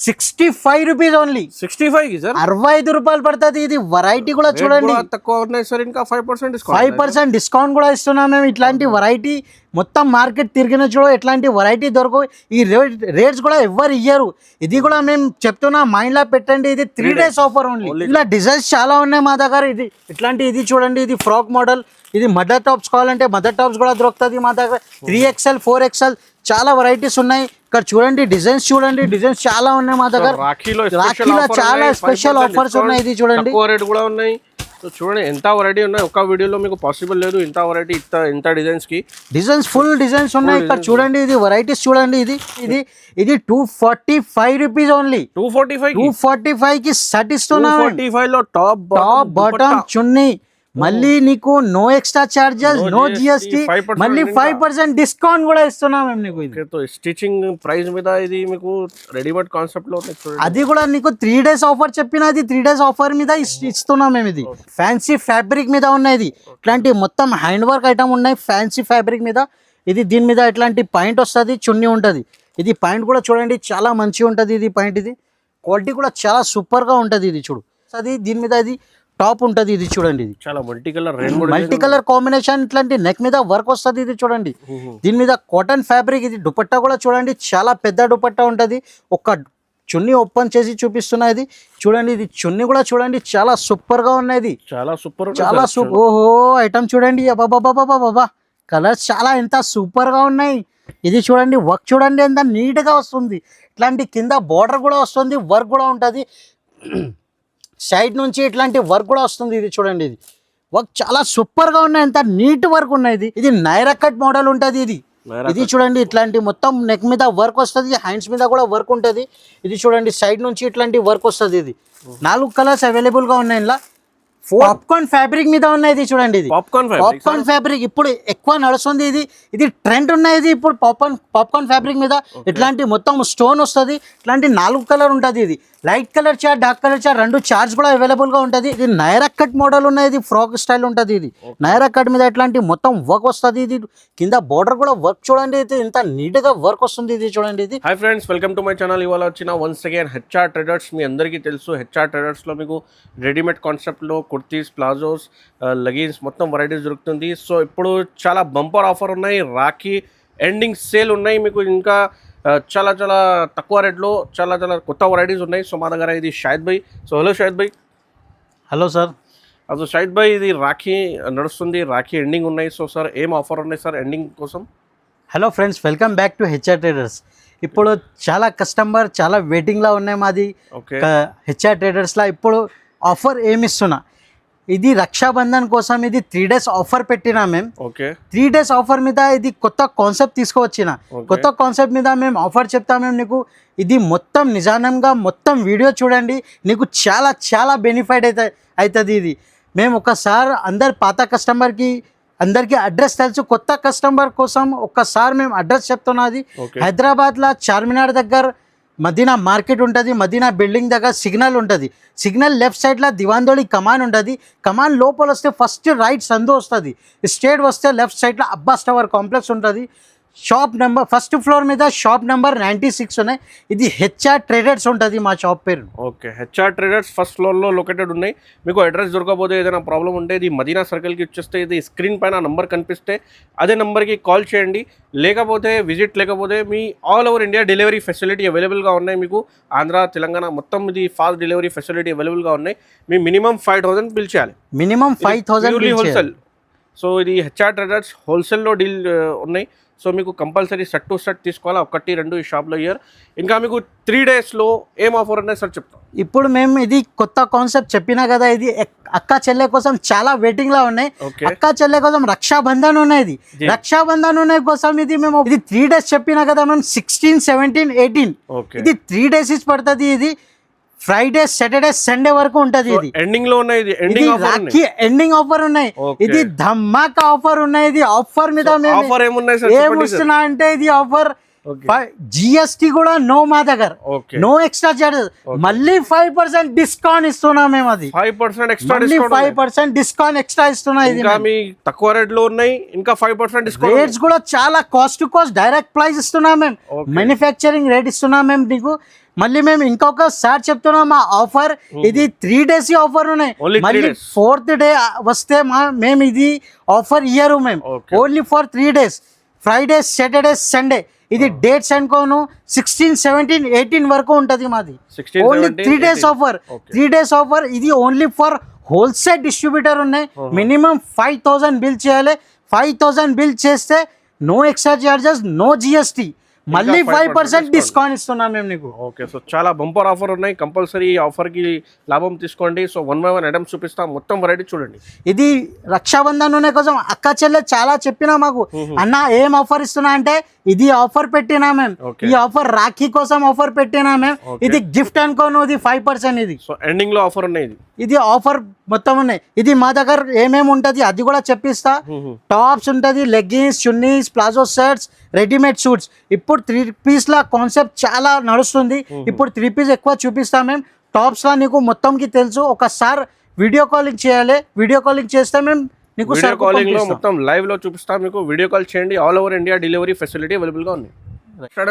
65 rupees only. 65 की sir 65 రూపాయలు పడుతుంది. ఇది వెరైటీ కూడా చూడండి, తక్కువ ఉన్నాయి సార్. ఇంకా 5% డిస్కౌంట్ 5% డిస్కౌంట్ కూడా ఇస్తున్నాం మేము. ఇట్లాంటి వెరైటీ మొత్తం మార్కెట్ తిరిగిన చూడ ఎట్లాంటి వెరైటీ దొరకవు. ఈ రేట్స్ కూడా ఎవరు ఇయ్యరు. ఇది కూడా మేము చెప్తున్నా, మైండ్ లో పెట్టండి. ఇది 3 days ఆఫర్ ఓన్లీ. ఇలా డిజైన్స్ చాలా ఉన్నాయి మా దగ్గర. ఇది ఇట్లాంటి ఇది చూడండి, ఇది ఫ్రాక్ మోడల్. ఇది మదర్ టాప్స్ కావాలంటే మదర్ టాప్స్ కూడా దొరుకుతుంది మా దగ్గర. 3XL 4XL చాలా వెరైటీస్ ఉన్నాయి. ఇక్కడ చూడండి డిజైన్స్, చూడండి డిజైన్స్ చాలా ఉన్నాయి మా దగ్గర. రాఖీలో చాలా స్పెషల్ ఆఫర్స్ ఉన్నాయి. ఇది చూడండి రేట్ కూడా ఉన్నాయి. సో చూడండి ఎంత వెరైటీ ఉన్నాయి. ఒక వీడియోలో మీకు పాసిబుల్ లేదు ఇంత వెరైటీ, ఇంత డిజైన్స్ ఫుల్ డిజైన్స్ ఉన్నాయి. ఇక్కడ చూడండి ఇది వెరైటీస్ చూడండి. ఇది 245 రూపీస్ ఓన్లీ. 245 కి సెట్ ఇస్తున్నాం. 245 లో టాప్ బాటమ్ చున్నీ, మళ్ళీ నీకు no extra charges, no GST, మళ్ళీ 5% డిస్కౌంట్ కూడా ఇస్తున్నాం మేము నీకు. ఇది స్టిచింగ్ ప్రైస్ మీద ఇది మీకు రెడీమేడ్ కాన్సెప్ట్ లో అది కూడా నీకు 3 days ఆఫర్ చెప్పినది. 3 days ఆఫర్ మీద ఇస్తున్నాం మేము. ఇది ఫ్యాన్సీ ఫ్యాబ్రిక్ మీద ఉన్నాయి. ఇట్లాంటి మొత్తం హ్యాండ్ వర్క్ ఐటమ్ ఉన్నాయి ఫ్యాన్సీ ఫ్యాబ్రిక్ మీద. ఇది దీని మీద ఇట్లాంటి పాయింట్ వస్తుంది, చున్నీ ఉంటుంది. ఇది పాయింట్ కూడా చూడండి చాలా మంచిగా ఉంటుంది. ఇది పాయింట్, ఇది క్వాలిటీ కూడా చాలా సూపర్ గా ఉంటుంది. ఇది చూడు, అది దీని మీద ఇది టాప్ ఉంటుంది. ఇది చూడండి, ఇది చాలా మల్టీ కలర్ కాంబినేషన్. ఇట్లాంటి నెక్ మీద వర్క్ వస్తుంది. ఇది చూడండి, దీని మీద కాటన్ ఫ్యాబ్రిక్. ఇది దుపట్టా కూడా చూడండి చాలా పెద్ద దుపట్టా ఉంటుంది. ఒక చున్నీ ఓపెన్ చేసి చూపిస్తున్నా. ఇది చూడండి, ఇది చున్నీ కూడా చూడండి చాలా సూపర్ గా ఉన్నది. చాలా సూపర్. ఓహో ఐటమ్ చూడండి, బాబా కలర్స్ చాలా ఎంత సూపర్ గా ఉన్నాయి. ఇది చూడండి వర్క్ చూడండి ఎంత నీట్ గా వస్తుంది. ఇట్లాంటి కింద బార్డర్ కూడా వస్తుంది, వర్క్ కూడా ఉంటుంది. సైడ్ నుంచి ఇట్లాంటి వర్క్ కూడా వస్తుంది. ఇది చూడండి, ఇది వర్క్ చాలా సూపర్ గా ఉన్నాయి. ఎంత నీట్ వర్క్ ఉన్నాయి. ఇది నైరా కట్ మోడల్ ఉంటుంది. ఇది చూడండి ఇట్లాంటి మొత్తం నెక్ మీద వర్క్ వస్తుంది, హ్యాండ్స్ మీద కూడా వర్క్ ఉంటుంది. ఇది చూడండి సైడ్ నుంచి ఇట్లాంటి వర్క్ వస్తుంది. ఇది 4 కలర్స్ అవైలబుల్ గా ఉన్నాయి. ఇలా పాప్కార్న్ ఫ్యాబ్రిక్ మీద ఉన్నాయి. ఇది చూడండి, ఇది పాప్కార్న్ ఫ్యాబ్రిక్ ఇప్పుడు ఎక్కువ నడుస్తుంది. ఇది ట్రెండ్ ఉన్నాయి. ఇది ఇప్పుడు పాప్కార్న్ ఫ్యాబ్రిక్ మీద ఇట్లాంటి మొత్తం స్టోన్ వస్తుంది. ఇట్లాంటి 4 కలర్ ఉంటుంది. ఇది లైట్ కలర్ చార్, డార్క్ కలర్ చార్, 2 చార్జ్ కూడా అవైలబుల్ గా ఉంటుంది. ఇది నైరా కట్ మోడల్ ఉన్నాయి. ఇది ఫ్రాక్ స్టైల్ ఉంటుంది. ఇది నైరా కట్ మీద ఇట్లాంటి మొత్తం వర్క్ వస్తుంది. ఇది కింద బార్డర్ కూడా వర్క్ చూడండి, ఇది ఎంత నీట్ గా వర్క్ వస్తుంది. ఇది చూడండి. ఇది hi friends, welcome to my channel. ఇవాళ వచ్చిన వన్స్ అగైన్ హెచ్ఆర్ ట్రేడర్స్. మీ అందరికీ తెలుసు హెచ్ఆర్ ట్రేడర్స్ లో మీకు రెడీమేడ్ కాన్సెప్ట్ లో కుర్తీస్, ప్లాజోస్, లెగిన్స్ మొత్తం వెరైటీస్ దొరుకుతుంది. సో ఇప్పుడు చాలా బంపర్ ఆఫర్ ఉన్నాయి. రాఖీ ఎండింగ్ సేల్ ఉన్నాయి. మీకు ఇంకా చాలా తక్కువ రేట్లో చాలా కొత్త వెరైటీస్ ఉన్నాయి. సో మా దగ్గర ఇది షాహిద్ భాయ్. సో హలో షాహిద్ భాయ్. Hello sir. అదో షాహిద్ భాయ్, ఇది రాఖీ నడుస్తుంది, రాఖీ ఎండింగ్ ఉన్నాయి. సో సార్ ఏం ఆఫర్ ఉన్నాయి సార్ ఎండింగ్ కోసం? Hello friends, welcome back to HR traders. ఇప్పుడు చాలా కస్టమర్ చాలా వెయిటింగ్లో ఉన్నాయి మాది హెచ్ఆర్ ట్రేడర్స్లో. ఇప్పుడు ఆఫర్ ఏమి ఇస్తున్నా, ఇది రక్షాబంధన్ కోసం ఇది 3 days ఆఫర్ పెట్టినా మేము. 3 days ఆఫర్ మీద ఇది కొత్త కాన్సెప్ట్ తీసుకువచ్చిన. కొత్త కాన్సెప్ట్ మీద మేము ఆఫర్ చెప్తాం మేము నీకు. ఇది మొత్తం నిజానంగా మొత్తం వీడియో చూడండి, నీకు చాలా బెనిఫిట్ అవుతుంది. ఇది మేము ఒకసారి అందరు పాత కస్టమర్కి అందరికీ అడ్రస్ తెలుసు, కొత్త కస్టమర్ కోసం ఒక్కసారి మేము అడ్రస్ చెప్తున్నది. హైదరాబాద్లో చార్మినార్ దగ్గర మదీనా మార్కెట్ ఉంటుంది. మదీనా బిల్డింగ్ దగ్గర సిగ్నల్ ఉంటుంది. సిగ్నల్ లెఫ్ట్ సైడ్లో దివాందోళి కమాన్ ఉంటుంది. కమాన్ లోపల వస్తే ఫస్ట్ రైట్ సందు వస్తుంది. స్ట్రేట్ వస్తే లెఫ్ట్ సైడ్లో అబ్బాస్ టవర్ కాంప్లెక్స్ ఉంటుంది. షాప్ నెంబర్ ఫస్ట్ ఫ్లోర్ మీద షాప్ నెంబర్ 96 ఉన్నాయి. ఇది హెచ్ఆర్ ట్రేడర్స్ ఉంటుంది మా షాప్ పేరు. ఓకే, హెచ్ఆర్ ట్రేడర్స్ ఫస్ట్ ఫ్లోర్లో లొకేటెడ్ ఉన్నాయి. మీకు అడ్రస్ దొరకకపోతే ఏదైనా ప్రాబ్లం ఉంటే ఇది మదీనా సర్కిల్కి వచ్చేస్తే ఇది స్క్రీన్ పైన నంబర్ కనిపిస్తే అదే నెంబర్కి కాల్ చేయండి. లేకపోతే విజిట్ లేకపోతే మీ all over India delivery facility అవైలబుల్గా ఉన్నాయి. మీకు ఆంధ్ర, తెలంగాణ మొత్తం ఇది ఫాస్ట్ డెలివరీ ఫెసిలిటీ అవైలబుల్గా ఉన్నాయి. మీ మినిమం 5,000 బిల్ చేయాలి. Minimum 5,000 wholesale. సో ఇది హెచ్ఆర్ ట్రేడర్స్ హోల్సేల్లో డీల్ ఉన్నాయి. సో మీకు కంపల్సరీ సెట్ టు సెట్ తీసుకోవాలా, 1, 2 ఈ షాప్లో ఇయర్. ఇంకా మీకు 3 daysలో ఏం ఆఫర్ ఉన్నాయి సార్ చెప్తాం. ఇప్పుడు మేము ఇది కొత్త కాన్సెప్ట్ చెప్పినా కదా, ఇది అక్క చెల్లె కోసం చాలా వెయిటింగ్ లో ఉన్నాయి. అక్క చెల్లె కోసం రక్షాబంధన్ ఉన్నాయి. రక్షాబంధన్ ఉన్నాయి కోసం ఇది మేము ఇది 3 days చెప్పినా కదా మేము 16, 17, 18 ఇది 3 days పడుతుంది. ఇది ఫ్రైడే, సాటర్డే, సండే వరకు ఉంటది. ఇది ఎండింగ్ లో ఉన్నాయి. ఇది రాఖీ ఎండింగ్ ఆఫర్ ఉన్నాయి. ఇది ధమాకా ఆఫర్ ఉన్నాయి. ఇది ఆఫర్ మీద ఏమొస్తున్నా అంటే ఇది ఆఫర్ జిఎస్టీ కూడా నో మా దగ్గర, నో ఎక్స్ట్రా చార్జెస్, మళ్ళీ 5% డిస్కౌంట్ ఇస్తున్నాం మేము. అది 5% డిస్కౌంట్ ఎక్స్ట్రా ఇస్తున్నా. ఇది తక్కువ రేట్ లో ఉన్నాయి. ఇంకా 5% డిస్కౌంట్. రేట్స్ కూడా చాలా cost to cost direct price ఇస్తున్నాం మేము. మ్యానుఫ్యాక్చరింగ్ రేట్ ఇస్తున్నాం మేము నీకు. మళ్ళీ మేము ఇంకొకసారి చెప్తున్నాం మా ఆఫర్ ఇది 3 days ఆఫర్ ఉన్నాయి. Only 3 మళ్ళీ days. 4th డే వస్తే మేము ఇది ఆఫర్ ఇయ్యరు మేము. Okay. Only for 3 days, Friday, Saturday, Sunday. ఇది డేట్స్ అనుకోను 16, 17, 18 వరకు ఉంటుంది మాది. 16, only 17, 3 days 18. Offer. Okay. 3 days offer. ఇది ఓన్లీ ఫర్ హోల్సేల్ డిస్ట్రిబ్యూటర్ ఉన్నాయి. మినిమం 5,000 బిల్ చేయాలి. 5,000 బిల్ చేస్తే no extra charges, no GST, మళ్ళీ 5% డిస్కౌంట్ ఇస్తున్నాం మేము నీకు. ఓకే, సో చాలా బంపర్ ఆఫర్ ఉన్నాయి. కంపల్సరీ ఈ ఆఫర్కి లాభం తీసుకోండి. సో 1 by 1 ఐటమ్స్ చూపిస్తాం. మొత్తం వెరైటీ చూడండి. ఇది రక్షాబంధన్ నూనె కోసం అక్క చెల్లె చాలా చెప్పినా మాకు, అన్న ఏం ఆఫర్ ఇస్తున్నా అంటే ఇది ఆఫర్ పెట్టినా మేము. ఈ ఆఫర్ రాఖీ కోసం ఆఫర్ పెట్టినా మేము. ఇది గిఫ్ట్ అనుకోను, ఇది 5% ఇది. సో ఎండింగ్ లో ఆఫర్ ఉన్నాయి. ఇది ఆఫర్ మొత్తం ఉన్నాయి. ఇది మా దగ్గర ఏమేమి ఉంటుంది అది కూడా చెప్పిస్తా. టాప్స్ ఉంటుంది, leggings, chunnis, palazzo shirts, readymade suits. ఇప్పుడు 3 piece లా కాన్సెప్ట్ చాలా నడుస్తుంది. ఇప్పుడు 3 piece ఎక్కువ చూపిస్తాం మేము. టాప్స్ లా నీకు మొత్తంకి తెలుసు. ఒకసారి వీడియో కాలింగ్ చేయాలి. వీడియో కాలింగ్ చేస్తే మేము నీకు వీడియో కాలింగ్ లో మొత్తం లైవ్ లో చూపిస్తాం మీకు. వీడియో కాల్ చేయండి. All over India delivery facility available గా ఉంది. సార్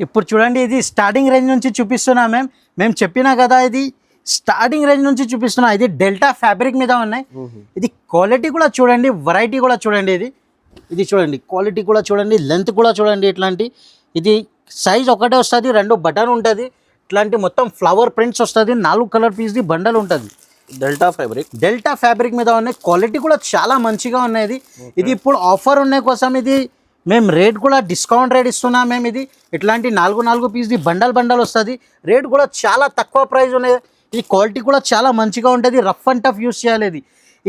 ఇప్పుడు చూడండి, ఇది స్టార్టింగ్ రేంజ్ నుంచి చూపిస్తున్నా మేము చెప్పినా కదా, ఇది స్టార్టింగ్ రేంజ్ నుంచి చూపిస్తున్నా. ఇది డెల్టా ఫ్యాబ్రిక్ మీద ఉన్నాయి. ఇది క్వాలిటీ కూడా చూడండి, వెరైటీ కూడా చూడండి. ఇది చూడండి, క్వాలిటీ కూడా చూడండి, లెంత్ కూడా చూడండి. ఇట్లాంటి ఇది సైజ్ ఒకటే వస్తుంది, 2 బటన్ ఉంటుంది. ఇట్లాంటి మొత్తం ఫ్లవర్ ప్రింట్స్ వస్తుంది. 4 కలర్ పీస్ది బండల్ ఉంటుంది. డెల్టా ఫ్యాబ్రిక్ మీద ఉన్నాయి. క్వాలిటీ కూడా చాలా మంచిగా ఉన్నాయి. ఇది ఇప్పుడు ఆఫర్ ఉన్నాయి కోసం ఇది మేము రేట్ కూడా డిస్కౌంట్ రేట్ ఇస్తున్నాం మేము. ఇది ఇట్లాంటి 4 పీస్ది బండల్ వస్తుంది. రేట్ కూడా చాలా తక్కువ ప్రైస్ ఉన్నాయి. ఈ క్వాలిటీ కూడా చాలా మంచిగా ఉంటుంది. రఫ్ అండ్ టఫ్ యూస్ చేయాలి.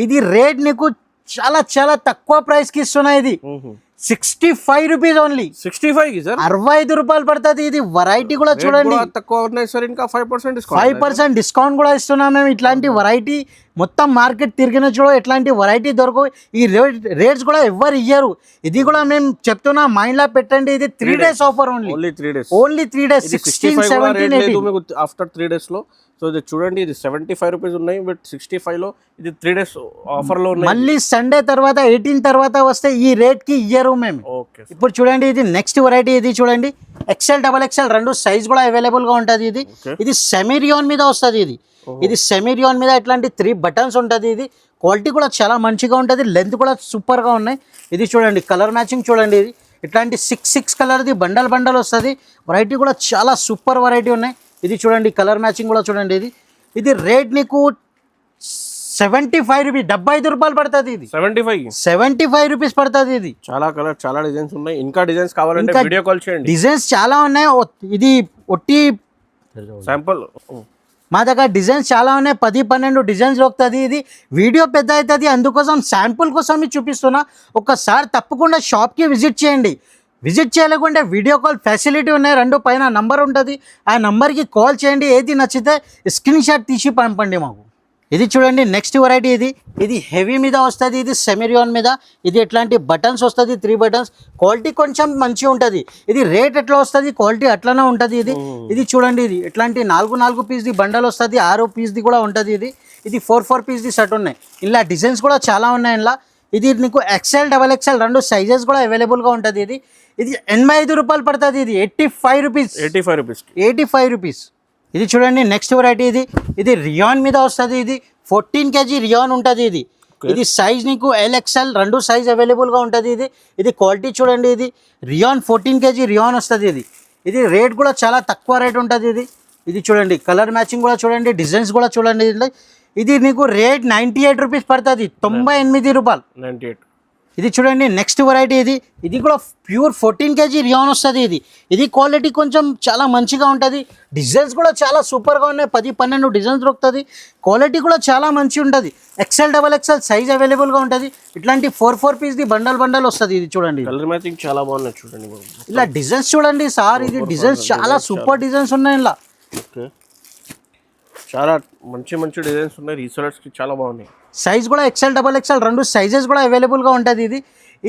ఇది రేట్ నీకు చాలా చాలా తక్కువ ప్రైస్కి ఇస్తున్నాయి. ఇది 65 రూపీస్ ఓన్లీ. 65 సార్, 65 రూపాయలు పడుతుంది. ఇది వెరైటీ కూడా చూడండి, తక్కువ ఉన్నాయి సార్. ఇంకా 5% డిస్కౌంట్, 5% డిస్కౌంట్ కూడా ఇస్తున్నాం మేము. ఇట్లాంటి వెరైటీ మొత్తం మార్కెట్ తిరిగిన చూడ ఇట్లాంటి వెరైటీ దొరకవు. ఈ రేట్స్ కూడా ఎవరు ఇయ్యరు. ఇది కూడా మేము చెప్తున్నా, మైండ్ లో పెట్టండి. ఇది 3 days offer only. Only 3 days, 16, 17, 18. After 3 days లో. సో ఇది చూడండి, ఇది 75 రూపీస్ ఉన్నాయి. బట్ 65 లో ఇది 3 days ఆఫర్ లో ఉన్నాయి. మళ్ళీ సండే తర్వాత 18 తర్వాత వస్తే ఈ రేట్ కి ఇయ్యరు మేము. ఓకే, ఇప్పుడు చూడండి, ఇది నెక్స్ట్ వెరైటీ. ఇది చూడండి, XL, XXL 2 సైజ్ కూడా అవైలబుల్ గా ఉంటుంది. ఇది సెమీ రియాన్ మీద వస్తుంది. ఇది సెమీ రియాన్ మీద ఇట్లాంటి 3 buttons ఉంటుంది. ఇది క్వాలిటీ కూడా చాలా మంచిగా ఉంటుంది. లెంత్ కూడా సూపర్ గా ఉన్నాయి. ఇది చూడండి, కలర్ మ్యాచింగ్ చూడండి. ఇది ఇట్లాంటి 6 కలర్ది బండల్ వస్తుంది. వెరైటీ కూడా చాలా సూపర్ వెరైటీ ఉన్నాయి. ఇది చూడండి, కలర్ మ్యాచింగ్ కూడా చూడండి. ఇది రేట్ నీకు 75 రూపీస్, 75 రూపాయలు పడుతుంది. ఇది 75 రూపీస్ పడుతుంది. ఇది చాలా కలర్, చాలా డిజైన్స్ ఉన్నాయి. ఇంకా డిజైన్స్ కావాలంటే వీడియో కాల్ చేయండి. డిజైన్స్ చాలా ఉన్నాయి. ఇది ఒట్టి శాంపుల్ మా దగ్గర డిజైన్స్ చాలా ఉన్నాయి. 10-12 డిజైన్స్ దొరుకుతుంది. ఇది వీడియో పెద్ద అవుతుంది, అందుకోసం శాంపుల్ కోసం ఇది చూపిస్తున్నా. ఒకసారి తప్పకుండా షాప్కి విజిట్ చేయండి. విజిట్ చేయలేకుంటే వీడియో కాల్ ఫెసిలిటీ ఉన్నాయి. 2 పైన నంబర్ ఉంటుంది. ఆ నంబర్కి కాల్ చేయండి. ఏది నచ్చితే స్క్రీన్ షాట్ తీసి పంపండి మాకు. ఇది చూడండి, నెక్స్ట్ వెరైటీ. ఇది హెవీ మీద వస్తుంది. ఇది సెమీరియాన్ మీద. ఇది ఎట్లాంటి బటన్స్ వస్తుంది, 3 buttons. క్వాలిటీ కొంచెం మంచిగా ఉంటుంది. ఇది రేట్ ఎట్లా వస్తుంది, క్వాలిటీ అట్లనే ఉంటుంది. ఇది చూడండి, ఇది ఎట్లాంటి 4 పీస్ది బండల్ వస్తుంది. 6 పీస్ది కూడా ఉంటుంది. ఇది 4 పీస్ది సెట్ ఉన్నాయి. ఇలా డిజైన్స్ కూడా చాలా ఉన్నాయి. ఇలా ఇది నీకు XL, XXL 2 సైజెస్ కూడా అవైలబుల్గా ఉంటుంది. ఇది 85 రూపాయలు పడుతుంది. ఇది 85 రూపీస్. ఇది చూడండి, నెక్స్ట్ వెరైటీ. ఇది రియాన్ మీద వస్తుంది. ఇది 14 kg రియాన్ ఉంటుంది. ఇది సైజ్ నీకు LXL 2 సైజ్ అవైలబుల్గా ఉంటుంది. ఇది క్వాలిటీ చూడండి. ఇది రియాన్ 14 kg రియాన్ వస్తుంది. ఇది రేట్ కూడా చాలా తక్కువ రేట్ ఉంటుంది. ఇది చూడండి, కలర్ మ్యాచింగ్ కూడా చూడండి, డిజైన్స్ కూడా చూడండి. ఇది నీకు రేట్ 98 రూపీస్ పడుతుంది. 98 రూపాయలు. ఇది చూడండి, నెక్స్ట్ వెరైటీ. ఇది కూడా ప్యూర్ 14 kg రియాన్ వస్తుంది. ఇది క్వాలిటీ కొంచెం చాలా మంచిగా ఉంటుంది. డిజైన్స్ కూడా చాలా సూపర్గా ఉన్నాయి. 10-12 డిజైన్స్ దొరుకుతుంది. క్వాలిటీ కూడా చాలా మంచిగా ఉంటుంది. XL, XXL సైజ్ అవైలబుల్గా ఉంటుంది. ఇట్లాంటి 4 పీస్ది బండల్ వస్తుంది. ఇది చూడండి, కలర్ మ్యాచింగ్ చాలా బాగున్నాయి. చూడండి ఇలా డిజైన్స్ చూడండి సార్. ఇది డిజైన్స్ చాలా సూపర్ డిజైన్స్ ఉన్నాయి. ఇలా చాలా మంచి డిజైన్స్ ఉన్నాయి. రీసెలర్స్కి చాలా బాగున్నాయి. సైజ్ కూడా XL, XXL 2 సైజెస్ కూడా అవైలబుల్గా ఉంటుంది.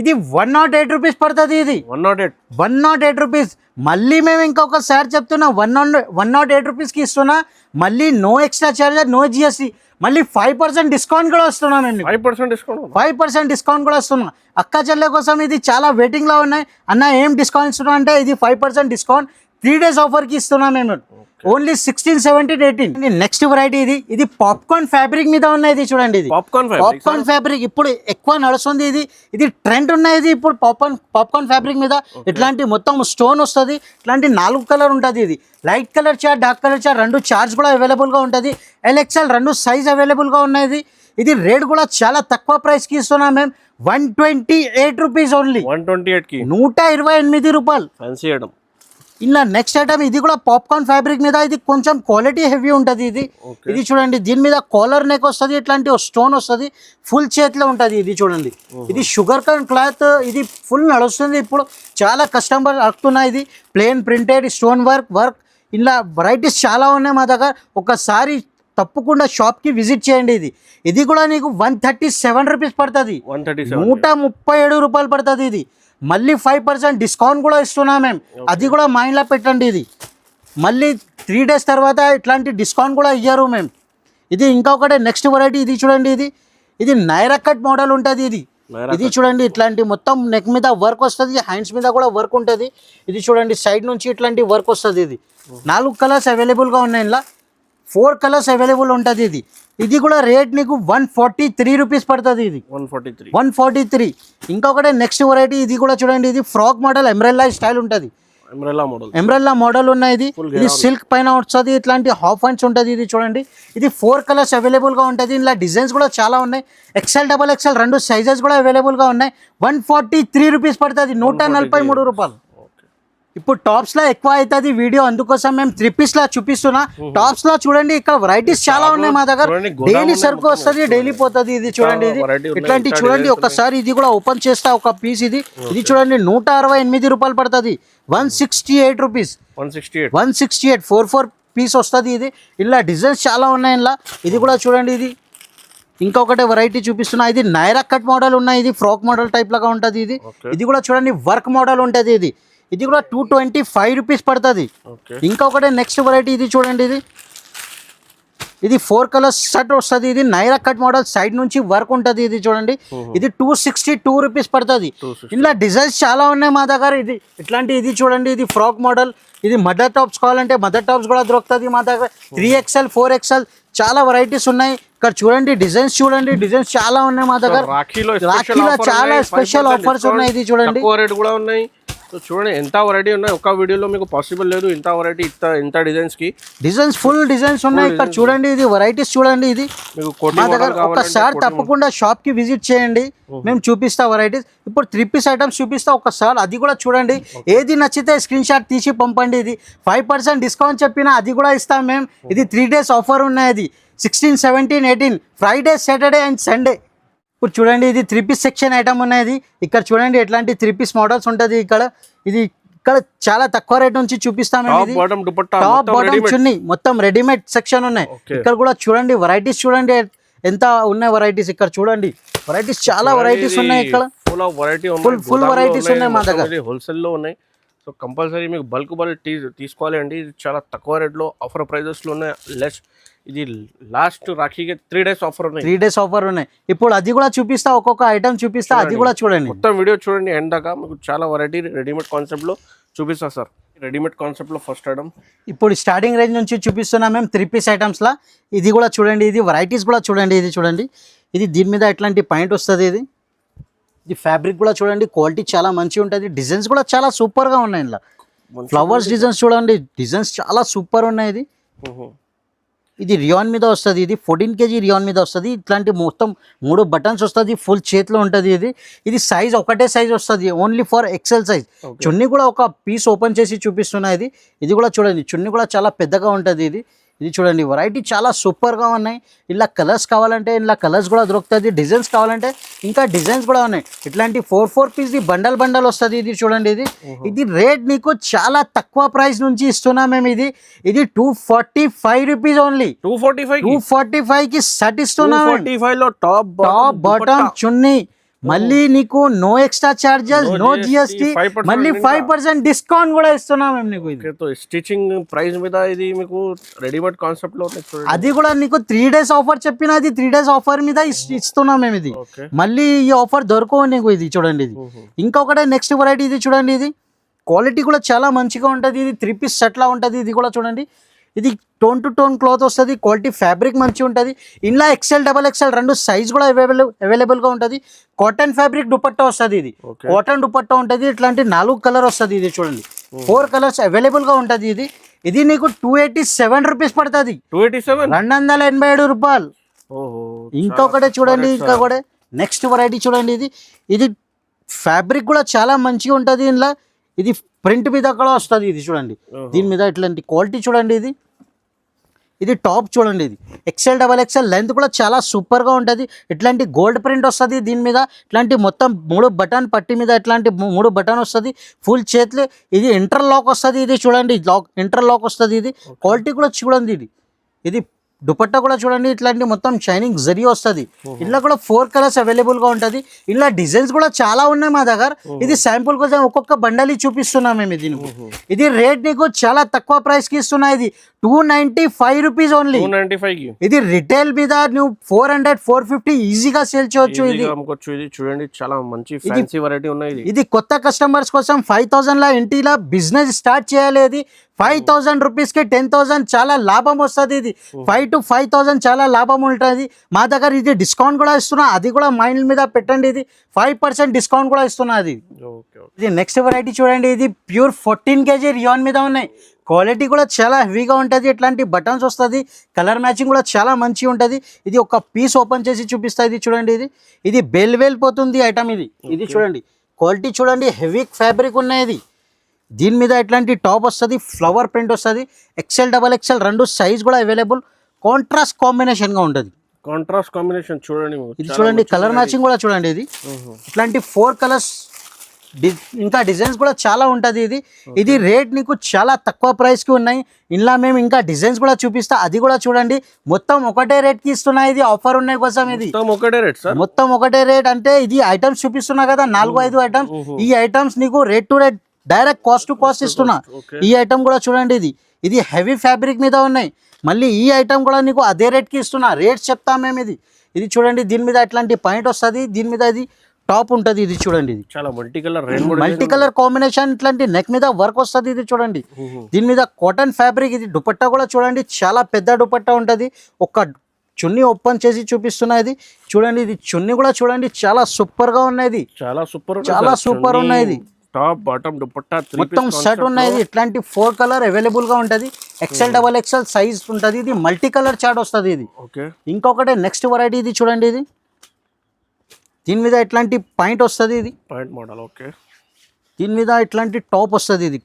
ఇది 108 రూపీస్ పడుతుంది. ఇది 108 రూపీస్. మళ్ళీ మేము ఇంకొకసారి చెప్తున్నా, 108 రూపీస్కి ఇస్తున్నా. మళ్ళీ no extra charges, no GST, మళ్ళీ 5% డిస్కౌంట్ కూడా వస్తున్నానండి. 5% డిస్కౌంట్ కూడా వస్తున్నా. అక్క చెల్లె కోసం ఇది చాలా వెయిటింగ్లో ఉన్నాయి. అన్న ఏం డిస్కౌంట్ ఇస్తున్నా అంటే ఇది 5% డిస్కౌంట్ 3 days ఆఫర్కి ఇస్తున్నాం మేము. ఓన్లీ 16, 17, 18. నెక్స్ట్ వెరైటీ ఇది పాప్కార్న్ ఫ్యాబ్రిక్ మీద ఉన్నాయి. ఇది చూడండి, ఇది పాప్కార్న్ ఫ్యాబ్రిక్ ఇప్పుడు ఎక్కువ నడుస్తుంది. ఇది ట్రెండ్ ఉన్నాయి. ఇప్పుడు పాప్కార్న్ ఫ్యాబ్రిక్ మీద ఇట్లాంటి మొత్తం స్టోన్ వస్తుంది. ఇట్లాంటి 4 కలర్ ఉంటుంది. ఇది light colour chart, dark colour chart, 2 charts కూడా అవైలబుల్గా ఉంటుంది. LXL 2 సైజ్ అవైలబుల్గా ఉన్నాయి. ఇది రేట్ కూడా చాలా తక్కువ ప్రైస్కి ఇస్తున్నాం మేము. 128 రూపీస్ ఓన్లీ. 128కి 128 రూపాయలు. Fancy item. ఇలా నెక్స్ట్ ఐటమ్ ఇది కూడా పాప్కార్న్ ఫ్యాబ్రిక్ మీద. ఇది కొంచెం క్వాలిటీ హెవీ ఉంటుంది. ఇది చూడండి, దీని మీద కాలర్ నెక్ వస్తుంది. ఇట్లాంటి స్టోన్ వస్తుంది. ఫుల్ చేతిలో ఉంటుంది. ఇది చూడండి, ఇది షుగర్ కాన్ క్లాత్. ఇది ఫుల్ నడుస్తుంది. ఇప్పుడు చాలా కస్టమర్ అడుగుతున్నాయి. ఇది ప్లేన్ ప్రింటెడ్ స్టోన్ వర్క్ ఇలా వెరైటీస్ చాలా ఉన్నాయి మా దగ్గర. ఒకసారి తప్పకుండా షాప్కి విజిట్ చేయండి. ఇది కూడా నీకు 137 రూపీస్ పడుతుంది. 137 రూపాయలు పడుతుంది. ఇది మళ్ళీ 5% డిస్కౌంట్ కూడా ఇస్తున్నాం మేము. అది కూడా మైండ్లో పెట్టండి. ఇది మళ్ళీ 3 days తర్వాత ఇట్లాంటి డిస్కౌంట్ కూడా ఇయ్యరు మేము. ఇది ఇంకొకటి నెక్స్ట్ వెరైటీ. ఇది చూడండి, ఇది నైరా కట్ మోడల్ ఉంటుంది. ఇది చూడండి, ఇట్లాంటి మొత్తం నెక్ మీద వర్క్ వస్తుంది. హ్యాండ్స్ మీద కూడా వర్క్ ఉంటుంది. ఇది చూడండి, సైడ్ నుంచి ఇట్లాంటి వర్క్ వస్తుంది. ఇది 4 కలర్స్ అవైలబుల్గా ఉన్నాయి. ఇలా 4 కలర్స్ అవైలబుల్ ఉంటుంది. ఇది కూడా రేట్ నీకు 143 రూపీస్ పడుతుంది. ఇది 143. ఇంకొకటి నెక్స్ట్ వెరైటీ. ఇది కూడా చూడండి, ఇది ఫ్రాక్ మోడల్ ఎంబ్రెల్లా స్టైల్ ఉంటుంది. ఎంబ్రెల్లా మోడల్ ఉన్నాయి. ఇది సిల్క్ పైన వస్తుంది. ఇట్లాంటి హాఫ్ హ్యాండ్స్ ఉంటుంది. ఇది చూడండి, ఇది 4 కలర్స్ అవైలబుల్గా ఉంటుంది. ఇలా డిజైన్స్ కూడా చాలా ఉన్నాయి. XL, XXL 2 సైజెస్ కూడా అవైలబుల్గా ఉన్నాయి. 143 రూపీస్ పడుతుంది. 143 రూపాయలు. ఇప్పుడు టాప్స్ లో ఎక్కువ అవుతుంది వీడియో, అందుకోసం మేము 3 పీస్ లా చూపిస్తున్నా. టాప్స్ లో చూడండి, ఇక్కడ వెరైటీస్ చాలా ఉన్నాయి మా దగ్గర. డైలీ సరుకు వస్తుంది, డైలీ పోతుంది. ఇది చూడండి, ఇది ఇట్లాంటి చూడండి. ఒకసారి ఇది కూడా ఓపెన్ చేస్తా ఒక పీస్. ఇది చూడండి, 168 రూపాయలు పడుతుంది. 168 రూపీస్. 168 4 పీస్ వస్తుంది. ఇది ఇలా డిజైన్స్ చాలా ఉన్నాయి ఇలా. ఇది కూడా చూడండి, ఇది ఇంకొకటి వెరైటీ చూపిస్తున్నా. ఇది నైరా కట్ మోడల్ ఉన్నాయి. ఇది ఫ్రాక్ మోడల్ టైప్ లాగా ఉంటుంది. ఇది కూడా చూడండి, వర్క్ మోడల్ ఉంటుంది. ఇది కూడా 225 రూపీస్ పడుతుంది. ఇంకొకటి నెక్స్ట్ వెరైటీ. ఇది చూడండి, ఇది 4 కలర్స్ షర్ట్ వస్తుంది. ఇది నైరా కట్ మోడల్, సైడ్ నుంచి వర్క్ ఉంటుంది. ఇది చూడండి, ఇది 262 రూపీస్ పడుతుంది. ఇలా డిజైన్స్ చాలా ఉన్నాయి మా దగ్గర. ఇది ఇట్లాంటి ఇది చూడండి, ఇది ఫ్రాక్ మోడల్. ఇది మదర్ టాప్స్ కావాలంటే మదర్ టాప్స్ కూడా దొరుకుతుంది మా దగ్గర. 3XL 4XL చాలా వెరైటీస్ ఉన్నాయి. ఇక్కడ చూడండి, డిజైన్స్ చూడండి, డిజైన్స్ చాలా ఉన్నాయి మా దగ్గర. రాఖీలో చాలా స్పెషల్ ఆఫర్స్ ఉన్నాయి. ఇది చూడండి, కూడా ఉన్నాయి. సో చూడండి ఎంత వెరైటీ ఉన్నాయి. ఒక వీడియోలో మీకు పాసిబుల్ లేదు ఇంత వెరైటీ, ఇంత డిజైన్స్ ఫుల్ డిజైన్స్ ఉన్నాయి. ఇక్కడ చూడండి, ఇది వెరైటీస్ చూడండి. ఇది మా దగ్గర ఒకసారి తప్పకుండా షాప్ కి విజిట్ చేయండి. మేము చూపిస్తా వెరైటీస్. ఇప్పుడు 3 పీస్ ఐటమ్స్ చూపిస్తా ఒకసారి. అది కూడా చూడండి, ఏది నచ్చితే స్క్రీన్ షాట్ తీసి పంపండి. ఇది 5% డిస్కౌంట్ చెప్పినా అది కూడా ఇస్తాం మేము. ఇది 3 days ఆఫర్ ఉన్నాయి. ఇది 16, 17, 18 ఫ్రైడే, సాటర్డే అండ్ సండే. ఇప్పుడు చూడండి, ఇది 3 పీస్ సెక్షన్ ఐటమ్ ఉన్నాయి. ఇక్కడ చూడండి, ఎట్లాంటి 3 పీస్ మోడల్స్ ఉంటుంది. ఇక్కడ చాలా తక్కువ రేట్ నుంచి చూపిస్తాము. టాప్ బాటమ్ చున్నీ మొత్తం రెడీమేడ్ సెక్షన్ ఉన్నాయి. ఇక్కడ కూడా చూడండి, వెరైటీస్ చూడండి ఎంత ఉన్నాయి వెరైటీస్. ఇక్కడ చూడండి, వెరైటీస్ చాలా వెరైటీస్ ఉన్నాయి. ఇక్కడ ఫుల్ వెరైటీస్ ఉన్నాయి మా దగ్గర. హోల్సేల్ లో ఉన్నాయి. సో కంపల్సరీ మీకు బల్క్ తీసుకోవాలి అండి. ఇది చాలా తక్కువ రేట్లో ఆఫర్ ప్రైజెస్లో ఉన్నాయి. లెస్ ఇది లాస్ట్ రాఖీకి 3 days ఆఫర్ ఉన్నాయి. 3 days ఆఫర్ ఉన్నాయి. ఇప్పుడు అది కూడా చూపిస్తా, ఒక్కొక్క ఐటమ్ చూపిస్తా. అది కూడా చూడండి, మొత్తం వీడియో చూడండి ఎండ్ దాకా. మీకు చాలా వెరైటీ రెడీమేడ్ కాన్సెప్ట్లో చూపిస్తా సార్. రెడీమేడ్ కాన్సెప్ట్లో ఫస్ట్ ఐటమ్ ఇప్పుడు స్టార్టింగ్ రేంజ్ నుంచి చూపిస్తున్నాం మేము 3 పీస్ ఐటమ్స్లా. ఇది కూడా చూడండి, ఇది వెరైటీస్ కూడా చూడండి. ఇది చూడండి, ఇది దీని మీద ఎట్లాంటి పాయింట్ వస్తుంది. ఇది ఫ్యాబ్రిక్ కూడా చూడండి, క్వాలిటీ చాలా మంచిగా ఉంటుంది. డిజైన్స్ కూడా చాలా సూపర్గా ఉన్నాయి. ఇలా ఫ్లవర్స్ డిజైన్స్ చూడండి, డిజైన్స్ చాలా సూపర్ ఉన్నాయి. ఇది రియాన్ మీద వస్తుంది. ఇది 14 kg రియాన్ మీద వస్తుంది. ఇట్లాంటి మొత్తం 3 బటన్స్ వస్తుంది. ఫుల్ చేతిలో ఉంటుంది. ఇది సైజ్ ఒకటే సైజ్ వస్తుంది, ఓన్లీ ఫర్ XL సైజ్. చున్నీ కూడా ఒక పీస్ ఓపెన్ చేసి చూపిస్తున్నా. ఇది కూడా చూడండి, చున్నీ కూడా చాలా పెద్దగా ఉంటుంది. ఇది చూడండి, వెరైటీ చాలా సూపర్గా ఉన్నాయి. ఇలా కలర్స్ కావాలంటే ఇలా కలర్స్ కూడా దొరుకుతుంది. డిజైన్స్ కావాలంటే ఇంకా డిజైన్స్ కూడా ఉన్నాయి. ఇట్లాంటి 4 పీస్ బండల్ వస్తుంది. ఇది చూడండి, ఇది రేట్ నీకు చాలా తక్కువ ప్రైస్ నుంచి ఇస్తున్నాం మేము. ఇది 245 రూపీస్ ఓన్లీ. 245 కి సెట్ ఇస్తున్నాం. 245 లో టాప్ బాటమ్ చున్నీ, మళ్ళీ నీకు no extra charges, no GST, మళ్ళీ 5% డిస్కౌంట్ కూడా ఇస్తున్నాం మేము నీకు. ఇది స్టిచింగ్ ప్రైస్ మీద ఇది మీకు రెడీమేడ్ కాన్సెప్ట్ లో అది కూడా నీకు 3 days ఆఫర్ చెప్పిన, అది 3 days ఆఫర్ మీద ఇస్తున్నాం మేము. ఇది మళ్ళీ ఈ ఆఫర్ దొరకవు నీకు. ఇది చూడండి, ఇది ఇంకొకటి నెక్స్ట్ వెరైటీ. ఇది చూడండి, ఇది క్వాలిటీ కూడా చాలా మంచిగా ఉంటుంది. ఇది 3 పీస్ సెట్ లా ఉంటుంది. ఇది కూడా చూడండి, ఇది టోన్ టు టోన్ క్లాత్ వస్తుంది, క్వాలిటీ ఫ్యాబ్రిక్ మంచిగా ఉంటుంది. ఇంట్లో ఎక్సెల్ డబల్ ఎక్సెల్ రెండు సైజ్ కూడా అవైలబుల్గా ఉంటుంది. కాటన్ ఫ్యాబ్రిక్ దుపట్టా వస్తుంది, ఇది కాటన్ దుపట్టా ఉంటుంది. ఇట్లాంటి 4 కలర్ వస్తుంది, ఇది చూడండి 4 కలర్స్ అవైలబుల్గా ఉంటుంది. ఇది నీకు 287 రూపీస్ పడుతుంది, 287 రూపాయలు. ఇంకొకటి చూడండి, ఇంకా కూడా నెక్స్ట్ వెరైటీ చూడండి. ఇది ఫ్యాబ్రిక్ కూడా చాలా మంచిగా ఉంటుంది. ఇందులో ఇది ప్రింట్ మీద కూడా వస్తుంది, ఇది చూడండి. దీని మీద ఇట్లాంటి క్వాలిటీ చూడండి. ఇది టాప్ చూడండి, ఇది ఎక్సెల్ డబల్ ఎక్సెల్ లెంత్ కూడా చాలా సూపర్గా ఉంటుంది. ఇట్లాంటి గోల్డ్ ప్రింట్ వస్తుంది దీని మీద. ఇట్లాంటి మొత్తం 3 బటన్ పట్టి మీద ఇట్లాంటి 3 బటన్ వస్తుంది ఫుల్ చేతులు. ఇది ఇంటర్ లాక్ వస్తుంది, ఇది చూడండి ఇంటర్ లాక్ వస్తుంది. ఇది క్వాలిటీ కూడా చూడండి. ఇది దుపట్టా కూడా చూడండి, ఇట్లాంటి మొత్తం షైనింగ్ జరీ వస్తుంది. ఇందులో కూడా 4 కలర్స్ అవైలబుల్గా ఉంటుంది. ఇందులో డిజైన్స్ కూడా చాలా ఉన్నాయి మా దగ్గర. ఇది శాంపుల్ కోసం ఒక్కొక్క బండలి చూపిస్తున్నాం మేము. ఇది రేట్ నీకు చాలా తక్కువ ప్రైస్కి ఇస్తున్నా. ఇది 295 రూపీస్ ఓన్లీ. ఇది రిటైల్ మీద నువ్వు 400-450 ఈజీగా సేల్ చేయొచ్చు. ఇది చూడండి, చాలా మంచి ఫ్యాన్సీ వెరైటీ ఉన్నాయి. ఇది కొత్త కస్టమర్స్ కోసం 5000 లా ఇంటిలా బిజినెస్ స్టార్ట్ చేయాలి. ఇది 5000 రూపీస్కి 10,000 చాలా లాభం వస్తుంది. ఇది 5 to 5,000 చాలా లాభం ఉంటుంది మా దగ్గర. ఇది డిస్కౌంట్ కూడా ఇస్తున్నా, అది కూడా మైండ్ మీద పెట్టండి. ఇది 5% డిస్కౌంట్ కూడా ఇస్తున్నా. ఇది నెక్స్ట్ వెరైటీ చూడండి. ఇది ప్యూర్ 14 kg రియాన్ మీద ఉన్నాయి. క్వాలిటీ కూడా చాలా హెవీగా ఉంటుంది. ఇట్లాంటి బటన్స్ వస్తుంది, కలర్ మ్యాచింగ్ కూడా చాలా మంచిగా ఉంటుంది. ఇది ఒక పీస్ ఓపెన్ చేసి చూపిస్తా. ఇది చూడండి, ఇది బెల్ పోతుంది ఐటమ్. ఇది చూడండి, క్వాలిటీ చూడండి, హెవీ ఫ్యాబ్రిక్ ఉన్నాయి. దీని మీద ఇట్లాంటి టాప్ వస్తుంది, ఫ్లవర్ ప్రింట్ వస్తుంది. ఎక్సెల్ డబల్ ఎక్సెల్ రెండు సైజ్ కూడా అవైలబుల్. కాంట్రాస్ట్ కాంబినేషన్గా ఉంటుంది. కాంట్రాస్ట్ కాంబినేషన్ చూడండి. ఇది చూడండి, కలర్ మ్యాచింగ్ కూడా చూడండి. ఇట్లాంటి 4 కలర్స్ ఇంకా డిజైన్స్ కూడా చాలా ఉంటుంది. ఇది రేట్ నీకు చాలా తక్కువ ప్రైస్కి ఉన్నాయి. ఇలా మేము ఇంకా డిజైన్స్ కూడా చూపిస్తా, అది కూడా చూడండి. మొత్తం ఒకటే రేట్కి ఇస్తున్నాయి. ఇది ఆఫర్ ఉన్నాయి కోసం. ఇది మొత్తం ఒకటే రేట్ అంటే ఇది ఐటమ్స్ చూపిస్తున్నా కదా, 4-5 ఐటమ్స్. ఈ ఐటమ్స్ నీకు rate to rate direct cost to cost ఇస్తున్నా. ఈ ఐటమ్ కూడా చూడండి, ఇది హెవీ ఫ్యాబ్రిక్ మీద ఉన్నాయి. మళ్ళీ ఈ ఐటమ్ కూడా నీకు అదే రేట్కి ఇస్తున్నా. రేట్స్ చెప్తాం మేము. ఇది చూడండి, దీని మీద ఇట్లాంటి పాయింట్ వస్తుంది. దీని మీద ఇది టాప్ ఉంటుంది. ఇది చూడండి, ఇది చాలా మల్టీ కలర్ కాంబినేషన్. ఇట్లాంటి నెక్ మీద వర్క్ వస్తుంది. ఇది చూడండి, దీని మీద కాటన్ ఫ్యాబ్రిక్. ఇది దుపట్టా కూడా చూడండి, చాలా పెద్ద దుపట్టా ఉంటుంది. ఒక చున్నీ ఓపెన్ చేసి చూపిస్తున్నా. ఇది చూడండి, ఇది చున్నీ కూడా చూడండి, చాలా సూపర్గా ఉన్నాయి. చాలా సూపర్ ఉన్నాయి. టాప్ బాటమ్ దుపట్టా మొత్తం సెట్ ఉన్నాయి. ఇట్లాంటి 4 కలర్ అవైలబుల్ గా ఉంటుంది. ఎక్సెల్ డబల్ ఎక్సెల్ సైజ్ ఉంటుంది. ఇది మల్టీ కలర్ చార్ట్ వస్తుంది. ఇది ఇంకొకటి నెక్స్ట్ వెరైటీ. ఇది చూడండి, దీని మీద ఇట్లాంటి పాయింట్ వస్తుంది. ఇది పాయింట్ మోడల్. దీని మీద ఇట్లాంటి టాప్ వస్తుంది. ఇది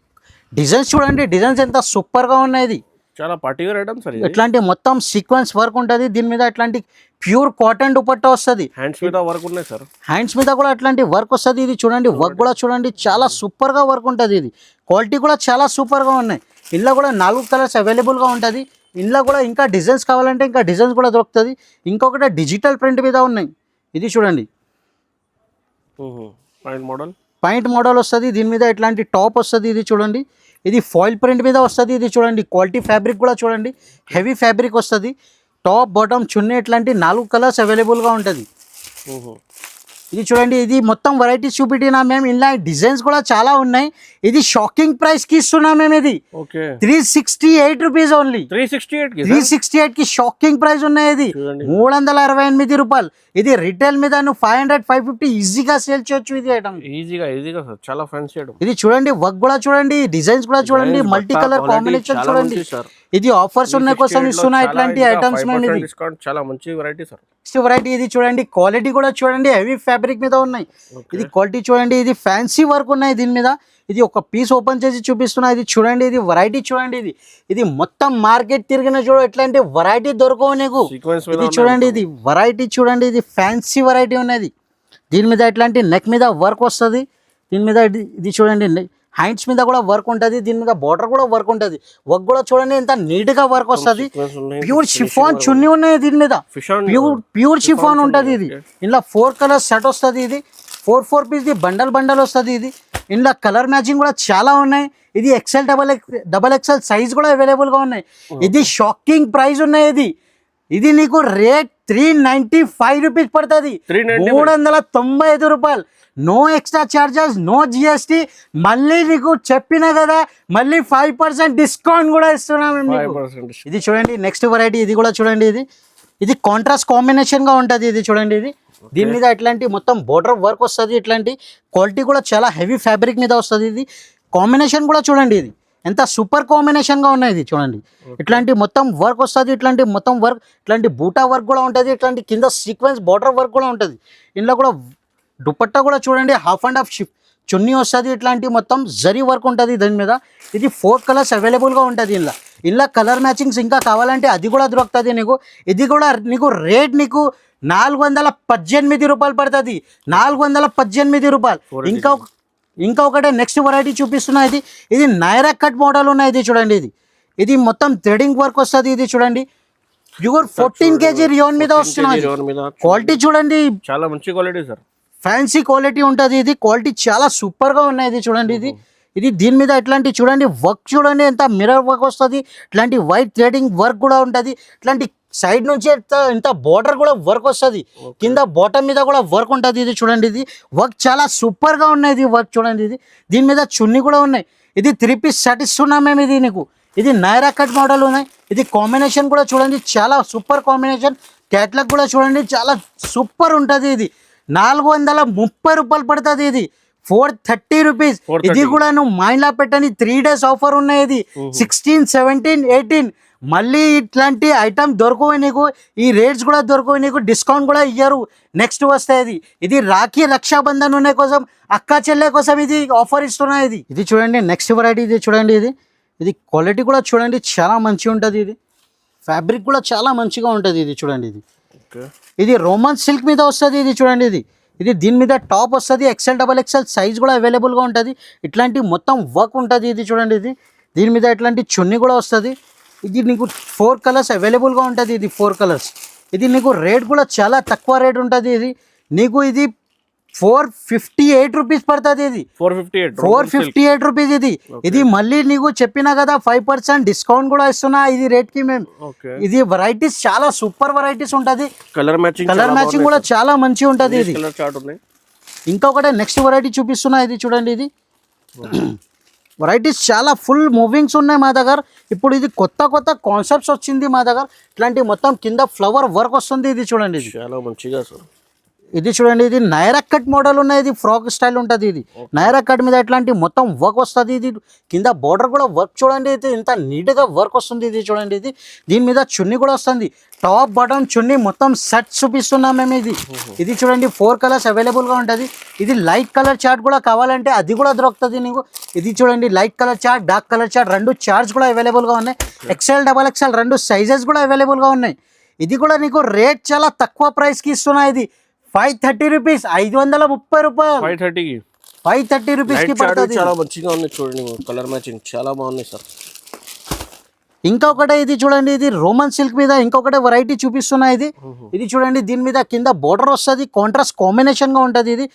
డిజైన్స్ చూడండి, డిజైన్స్ ఎంత సూపర్ గా ఉన్నాయి. చాలా పార్టీవేర్ ఐటమ్స్. ఇట్లాంటి మొత్తం సీక్వెన్స్ వర్క్ ఉంటుంది. దీని మీద ఇట్లాంటి ప్యూర్ కాటన్ దుపట్టా వస్తుంది. హ్యాండ్స్ మీద వర్క్ ఉన్నాయి సార్. హ్యాండ్స్ మీద కూడా అట్లాంటి వర్క్ వస్తుంది. ఇది చూడండి, వర్క్ కూడా చూడండి, చాలా సూపర్ గా వర్క్ ఉంటుంది. ఇది క్వాలిటీ కూడా చాలా సూపర్ గా ఉన్నాయి. ఇందులో కూడా 4 కలర్స్ అవైలబుల్ గా ఉంటుంది. ఇందులో కూడా ఇంకా డిజైన్స్ కావాలంటే ఇంకా డిజైన్స్ కూడా దొరుకుతుంది. ఇంకొకటి డిజిటల్ ప్రింట్ మీద ఉన్నాయి. ఇది చూడండి, పాయింట్ మోడల్ వస్తుంది. దీని మీద ఇట్లాంటి టాప్ వస్తుంది. ఇది చూడండి, ఇది ఫాయిల్ ప్రింట్ మీద వస్తుంది. ఇది చూడండి, క్వాలిటీ ఫ్యాబ్రిక్ కూడా చూడండి, హెవీ ఫ్యాబ్రిక్ వస్తుంది. టాప్ బాటమ్ చున్నీ ఇట్లాంటి 4 కలర్స్ అవైలబుల్గా ఉంటుంది. ఇది చూడండి, ఇది మొత్తం వెరైటీస్ చూపెట్టినా మేము. ఇలా డిజైన్స్ కూడా చాలా ఉన్నాయి. ఇది షాకింగ్ ప్రైస్ కి ఇస్తున్నాం మేము. ఇది 368 రూపీస్ ఓన్లీ. 368 కి షాకింగ్ ప్రైస్ ఉన్నాయి. ఇది 368 రూపాయలు. ఇది రిటైల్ మీద నువ్వు 500-550 ఈజీగా సేల్ చేయొచ్చు. ఇది ఐటమ్ ఈజీగా చాలా ఫ్యాన్సీ ఐటమ్. ఇది చూడండి, వర్క్ కూడా చూడండి, డిజైన్స్ కూడా చూడండి, మల్టీ కలర్ కాంబినేషన్ చూడండి. ఇది ఆఫర్స్ ఉన్న కోసం ఇస్తున్నా ఇట్లాంటి ఐటమ్స్ మేము. ఇది చాలా మంచి వెరైటీ సార్. నెక్స్ట్ వెరైటీ ఇది చూడండి, క్వాలిటీ కూడా చూడండి, హెవీ ఫ్యాబ్రిక్ మీద ఉన్నాయి. ఇది క్వాలిటీ చూడండి, ఇది ఫ్యాన్సీ వర్క్ ఉన్నాయి దీని మీద. ఇది ఒక పీస్ ఓపెన్ చేసి చూపిస్తున్నా. ఇది చూడండి, ఇది వెరైటీ చూడండి. ఇది మొత్తం మార్కెట్ తిరిగిన చూడ ఇట్లాంటి వెరైటీ దొరకవు నీకు. ఇది చూడండి, ఇది వెరైటీ చూడండి, ఇది ఫ్యాన్సీ వెరైటీ ఉన్నది. దీని మీద ఇట్లాంటి నెక్ మీద వర్క్ వస్తుంది. దీని మీద ఇది చూడండి, హ్యాండ్స్ మీద కూడా వర్క్ ఉంటుంది. దీని మీద బార్డర్ కూడా వర్క్ ఉంటుంది. వర్క్ కూడా చూడండి ఎంత నీట్ గా వర్క్ వస్తుంది. ప్యూర్ షిఫాన్ చున్నీ ఉన్నాయి దీని మీద. ప్యూర్ షిఫాన్ ఉంటుంది. ఇది ఇలా 4 కలర్ సెట్ వస్తుంది. ఇది 4 పీస్ బండల్ వస్తుంది. ఇది ఇందులో కలర్ మ్యాచింగ్ కూడా చాలా ఉన్నాయి. ఇది ఎక్సెల్ డబల్ ఎక్సెల్ సైజ్ కూడా అవైలబుల్ గా ఉన్నాయి. ఇది షాకింగ్ ప్రైస్ ఉన్నాయి. ఇది నీకు రేట్ 395 రూపీస్ పడుతుంది, 395 రూపాయలు. No extra charges, no GST. మళ్ళీ నీకు చెప్పినా కదా, మళ్ళీ 5% డిస్కౌంట్ కూడా ఇస్తున్నాం మీకు. 5% ఇది చూడండి నెక్స్ట్ వెరైటీ, ఇది కూడా చూడండి. ఇది కాంట్రాస్ట్ కాంబినేషన్ గా ఉంటుంది. ఇది చూడండి, దీని మీద ఇట్లాంటి మొత్తం బోర్డర్ వర్క్ వస్తుంది. ఇట్లాంటి క్వాలిటీ కూడా చాలా హెవీ ఫ్యాబ్రిక్ మీద వస్తుంది. ఇది కాంబినేషన్ కూడా చూడండి, ఇది ఎంత సూపర్ కాంబినేషన్ గా ఉన్నాయి. ఇది చూడండి, ఇట్లాంటి మొత్తం వర్క్ వస్తుంది. ఇట్లాంటి మొత్తం వర్క్, ఇట్లాంటి బూటా వర్క్ కూడా ఉంటుంది. ఇట్లాంటి కింద సీక్వెన్స్ బోర్డర్ వర్క్ కూడా ఉంటుంది. ఇందులో కూడా దుపట్టా కూడా చూడండి, హాఫ్ అండ్ హాఫ్ షిఫ్ట్ చున్నీ వస్తుంది. ఇట్లాంటి మొత్తం జరీ వర్క్ ఉంటుంది దాని మీద. ఇది 4 కలర్స్ అవైలబుల్గా ఉంటుంది. ఇలా కలర్ మ్యాచింగ్స్ ఇంకా కావాలంటే అది కూడా దొరుకుతుంది నీకు. ఇది కూడా నీకు రేట్ నీకు 418 రూపాయలు పడుతుంది, 418 రూపాయలు. ఇంకా ఒకటే నెక్స్ట్ వెరైటీ చూపిస్తున్నా. ఇది నైరా కట్ మోడల్ ఉన్నాయి. ఇది చూడండి, ఇది మొత్తం థ్రెడింగ్ వర్క్ వస్తుంది. ఇది చూడండి, ప్యూర్ 14 kg రియోన్ మీద వస్తున్నది. క్వాలిటీ చూడండి, చాలా మంచి క్వాలిటీ సార్, ఫ్యాన్సీ క్వాలిటీ ఉంటుంది. ఇది క్వాలిటీ చాలా సూపర్ గా ఉన్నాయి. ఇది చూడండి, ఇది దీని మీద ఇట్లాంటి చూడండి వర్క్ చూడండి, ఎంత మిర్రర్ వర్క్ వస్తుంది. ఇట్లాంటి వైట్ థ్రెడింగ్ వర్క్ కూడా ఉంటుంది. ఇట్లాంటి సైడ్ నుంచి ఇంత బార్డర్ కూడా వర్క్ వస్తుంది. కింద బాటమ్ మీద కూడా వర్క్ ఉంటుంది. ఇది చూడండి, ఇది వర్క్ చాలా సూపర్ గా ఉన్నాయి. ఇది వర్క్ చూడండి, దీని మీద చున్నీ కూడా ఉన్నాయి. ఇది 3 పీస్ సెట్ ఇస్తున్నాం మేము. ఇది నీకు ఇది నైరా కట్ మోడల్ ఉన్నాయి. ఇది కాంబినేషన్ కూడా చూడండి, చాలా సూపర్ కాంబినేషన్. క్యాట్లాగ్ కూడా చూడండి, చాలా సూపర్ ఉంటుంది. ఇది 430 రూపాయలు పడుతుంది. ఇది 430 రూపీస్. ఇది కూడా నువ్వు మైండ్ లో పెట్టని 3 days ఆఫర్ ఉన్నాయి. ఇది 16, 17, 18 మళ్ళీ ఇట్లాంటి ఐటమ్ దొరకవు నీకు. ఈ రేట్స్ కూడా దొరకవు నీకు, డిస్కౌంట్ కూడా ఇయ్యరు. నెక్స్ట్ వస్తాయి. ఇది రాఖీ రక్షాబంధన్ ఉన్నాయి కోసం, అక్క చెల్లె కోసం ఇది ఆఫర్ ఇస్తున్నాయి. ఇది చూడండి నెక్స్ట్ వెరైటీ. ఇది చూడండి, ఇది క్వాలిటీ కూడా చూడండి, చాలా మంచిగా ఉంటుంది. ఇది ఫ్యాబ్రిక్ కూడా చాలా మంచిగా ఉంటుంది. ఇది చూడండి, ఇది రోమన్ సిల్క్ మీద వస్తుంది. ఇది చూడండి, ఇది దీని మీద టాప్ వస్తుంది. XL, XXL సైజ్ కూడా అవైలబుల్గా ఉంటుంది. ఇట్లాంటి మొత్తం వర్క్ ఉంటుంది. ఇది చూడండి, దీని మీద ఇట్లాంటి చున్నీ కూడా వస్తుంది. ఇది నీకు 4 కలర్స్ అవైలబుల్గా ఉంటుంది. ఇది 4 కలర్స్. ఇది నీకు రేట్ కూడా చాలా తక్కువ రేట్ ఉంటుంది. ఇది నీకు ఇది 458 రూపీస్ పడుతుంది. ఇది 458 రూపీస్. ఇది మళ్ళీ నీకు చెప్పినా కదా 5% డిస్కౌంట్ కూడా ఇస్తున్నా ఇది రేట్ కి మేము. ఇది వెరైటీస్ చాలా సూపర్ వెరైటీస్ ఉంటుంది. కలర్ మ్యాచింగ్ కూడా చాలా మంచిగా ఉంటుంది. ఇది ఇంకొకటి నెక్స్ట్ వెరైటీ చూపిస్తున్నా. ఇది చూడండి, ఇది వెరైటీస్ చాలా ఫుల్ మూవింగ్స్ ఉన్నాయి మా దగ్గర. ఇప్పుడు ఇది కొత్త కాన్సెప్ట్స్ వచ్చింది మా దగ్గర. ఇట్లాంటి మొత్తం కింద ఫ్లవర్ వర్క్ వస్తుంది. ఇది చూడండి, ఇది చాలా మంచిగా సార్. ఇది చూడండి, ఇది నైరా కట్ మోడల్ ఉన్నాయి. ఇది ఫ్రాక్ స్టైల్ ఉంటుంది. ఇది నైరా కట్ మీద ఇట్లాంటి మొత్తం వర్క్ వస్తుంది. ఇది కింద బార్డర్ కూడా వర్క్ చూడండి, ఇది ఇంత నీట్గా వర్క్ వస్తుంది. ఇది చూడండి, దీని మీద చున్నీ కూడా వస్తుంది. టాప్ బాటమ్ చున్నీ మొత్తం సెట్ చూపిస్తున్నాం మేము. ఇది చూడండి 4 కలర్స్ అవైలబుల్గా ఉంటుంది. ఇది లైట్ కలర్ చార్ట్ కూడా కావాలంటే అది కూడా దొరుకుతుంది నీకు. ఇది చూడండి light colour chart, dark colour chart 2 charts కూడా అవైలబుల్గా ఉన్నాయి. XL, XXL 2 సైజెస్ కూడా అవైలబుల్గా ఉన్నాయి. ఇది కూడా నీకు రేట్ చాలా తక్కువ ప్రైస్కి ఇస్తున్నా. ఇది 530 రూపీస్, 530 రూపాయలు. 530 రూపీస్ కి పడుతుంది. చాలా మంచిగా ఉంది చూడండి, కలర్ మ్యాచింగ్ చాలా బాగుంది సార్. ఇంకొకటి ఇది చూడండి, ఇది రోమన్ సిల్క్ మీద ఇంకొకటి వెరైటీ చూపిస్తున్నా. ఇది చూడండి, దీని మీద కింద బోర్డర్ వస్తుంది. కాంట్రాస్ట్ కాంబినేషన్ గా ఉంటుంది. ఇది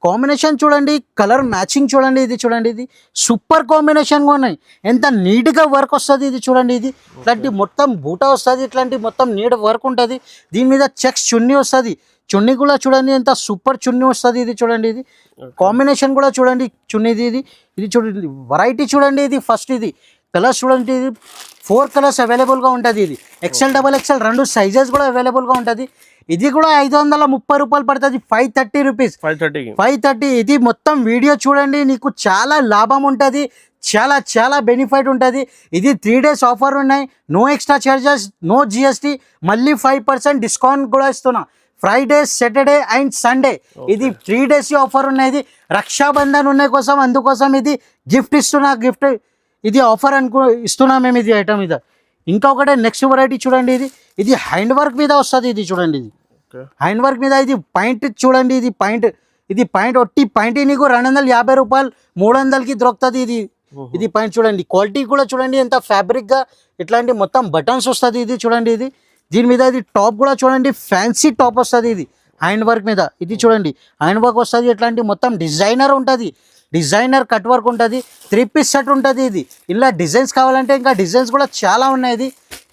కాంబినేషన్ చూడండి, కలర్ మ్యాచింగ్ చూడండి. ఇది చూడండి, ఇది సూపర్ కాంబినేషన్ గా ఉన్నాయి. ఎంత నీట్ గా వర్క్ వస్తుంది. ఇది చూడండి, ఇది ఇట్లాంటి మొత్తం బూటా వస్తుంది. ఇట్లాంటి మొత్తం నీట్ వర్క్ ఉంటుంది. దీని మీద చెక్స్ చున్నీ వస్తుంది. చున్నీ కూడా చూడండి, ఎంత సూపర్ చున్నీ వస్తుంది. ఇది చూడండి, ఇది కాంబినేషన్ కూడా చూడండి చున్నీది. ఇది చూడండి వెరైటీ చూడండి. ఇది ఫస్ట్ ఇది కలర్స్ చూడండి, ఇది 4 కలర్స్ అవైలబుల్గా ఉంటుంది. ఇది XL, XXL 2 సైజెస్ కూడా అవైలబుల్గా ఉంటుంది. ఇది కూడా 530 రూపాయలు పడుతుంది. 530 రూపీస్, 530. ఇది మొత్తం వీడియో చూడండి, నీకు చాలా లాభం ఉంటుంది, చాలా బెనిఫిట్ ఉంటుంది. ఇది 3 days ఆఫర్ ఉన్నాయి. No extra charges, no GST, మళ్ళీ 5% డిస్కౌంట్ కూడా ఇస్తున్నా. ఫ్రైడే, సాటర్డే అండ్ సండే ఇది 3 days ఆఫర్ ఉన్నాయి. రక్షాబంధన్ ఉన్నాయి కోసం, అందుకోసం ఇది గిఫ్ట్ ఇస్తున్నా. ఇది ఆఫర్ ఇస్తున్నా మేము. ఇది ఐటమ్ మీద ఇంకొకటి నెక్స్ట్ వెరైటీ చూడండి. ఇది హ్యాండ్ వర్క్ మీద వస్తుంది. ఇది చూడండి, ఇది హ్యాండ్ వర్క్ మీద. ఇది పాయింట్ చూడండి, ఇది పాయింట్ ఒట్టి పాయింట్ నీకు 250 రూపాయలు, 300కి దొరుకుతుంది. ఇది పాయింట్ చూడండి, క్వాలిటీ కూడా చూడండి, ఎంత ఫ్యాబ్రిక్ గా ఇట్లాంటి మొత్తం బటన్స్ వస్తుంది. ఇది చూడండి, దీని మీద ఇది టాప్ కూడా చూడండి, ఫ్యాన్సీ టాప్ వస్తుంది. ఇది హ్యాండ్ వర్క్ మీద. ఇది చూడండి హ్యాండ్ వర్క్ వస్తుంది. ఇట్లాంటి మొత్తం డిజైనర్ ఉంటుంది. డిజైనర్ కట్ వర్క్ ఉంటుంది, 3 పీస్ సెట్ ఉంటుంది. ఇది ఇలా డిజైన్స్ కావాలంటే ఇంకా డిజైన్స్ కూడా చాలా ఉన్నాయి.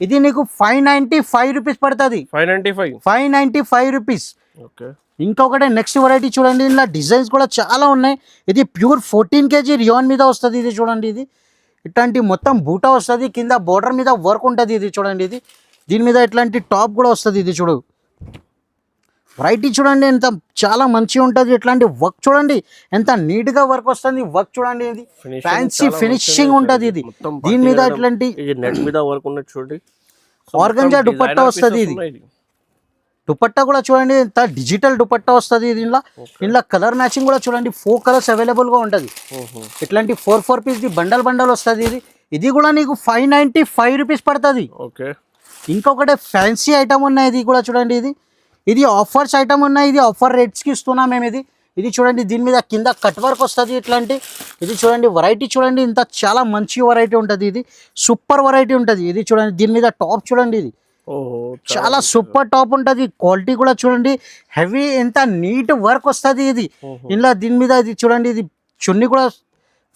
ఇది నీకు 595 రూపీస్ పడుతుంది. 595 రూపీస్. ఓకే. ఇంకొకటి నెక్స్ట్ వెరైటీ చూడండి, ఇలా డిజైన్స్ కూడా చాలా ఉన్నాయి. ఇది ప్యూర్ 14 kg రియాన్ మీద వస్తుంది. ఇది చూడండి, ఇది ఇట్లాంటి మొత్తం బూటా వస్తుంది, కింద బోర్డర్ మీద వర్క్ ఉంటుంది. ఇది చూడండి, ఇది దీని మీద ఇట్లాంటి టాప్ కూడా వస్తుంది. ఇది చూడు వెరైటీ చూడండి ఎంత చాలా మంచిగా ఉంటుంది. ఇట్లాంటి వర్క్ చూడండి ఎంత నీట్గా వర్క్ వస్తుంది. వర్క్ చూడండి, ఇది ఫ్యాన్సీ ఫినిషింగ్ ఉంటుంది. ఇది దీని మీద ఇట్లాంటి నెట్ మీద వర్క్ ఉన్నట్టు చూడండి. ఆర్గంజా దుపట్టా వస్తుంది. ఇది దుపట్టా కూడా చూడండి ఎంత డిజిటల్ దుపట్టా వస్తుంది. దీనిలో కలర్ మ్యాచింగ్ కూడా చూడండి 4 కలర్స్ అవైలబుల్గా ఉంటుంది. ఇట్లాంటి 4 పీస్ బండల్ వస్తుంది. ఇది కూడా నీకు 595 రూపీస్ పడుతుంది. ఓకే. ఇంకొకటి ఫ్యాన్సీ ఐటమ్ ఉన్నాయి. ఇది కూడా చూడండి, ఇది ఆఫర్స్ ఐటమ్ ఉన్నాయి. ఇది ఆఫర్ రేట్స్కి ఇస్తున్నాం మేము. ఇది చూడండి, దీని మీద కింద కట్ వర్క్ వస్తుంది. ఇట్లాంటి ఇది చూడండి వెరైటీ చూడండి ఇంత చాలా మంచి వెరైటీ ఉంటుంది. ఇది సూపర్ వెరైటీ ఉంటుంది. ఇది చూడండి, దీని మీద టాప్ చూడండి, ఇది చాలా సూపర్ టాప్ ఉంటుంది. క్వాలిటీ కూడా చూడండి హెవీ ఎంత నీట్ వర్క్ వస్తుంది. ఇది ఇలా దీని మీద ఇది చూడండి, ఇది చున్నీ కూడా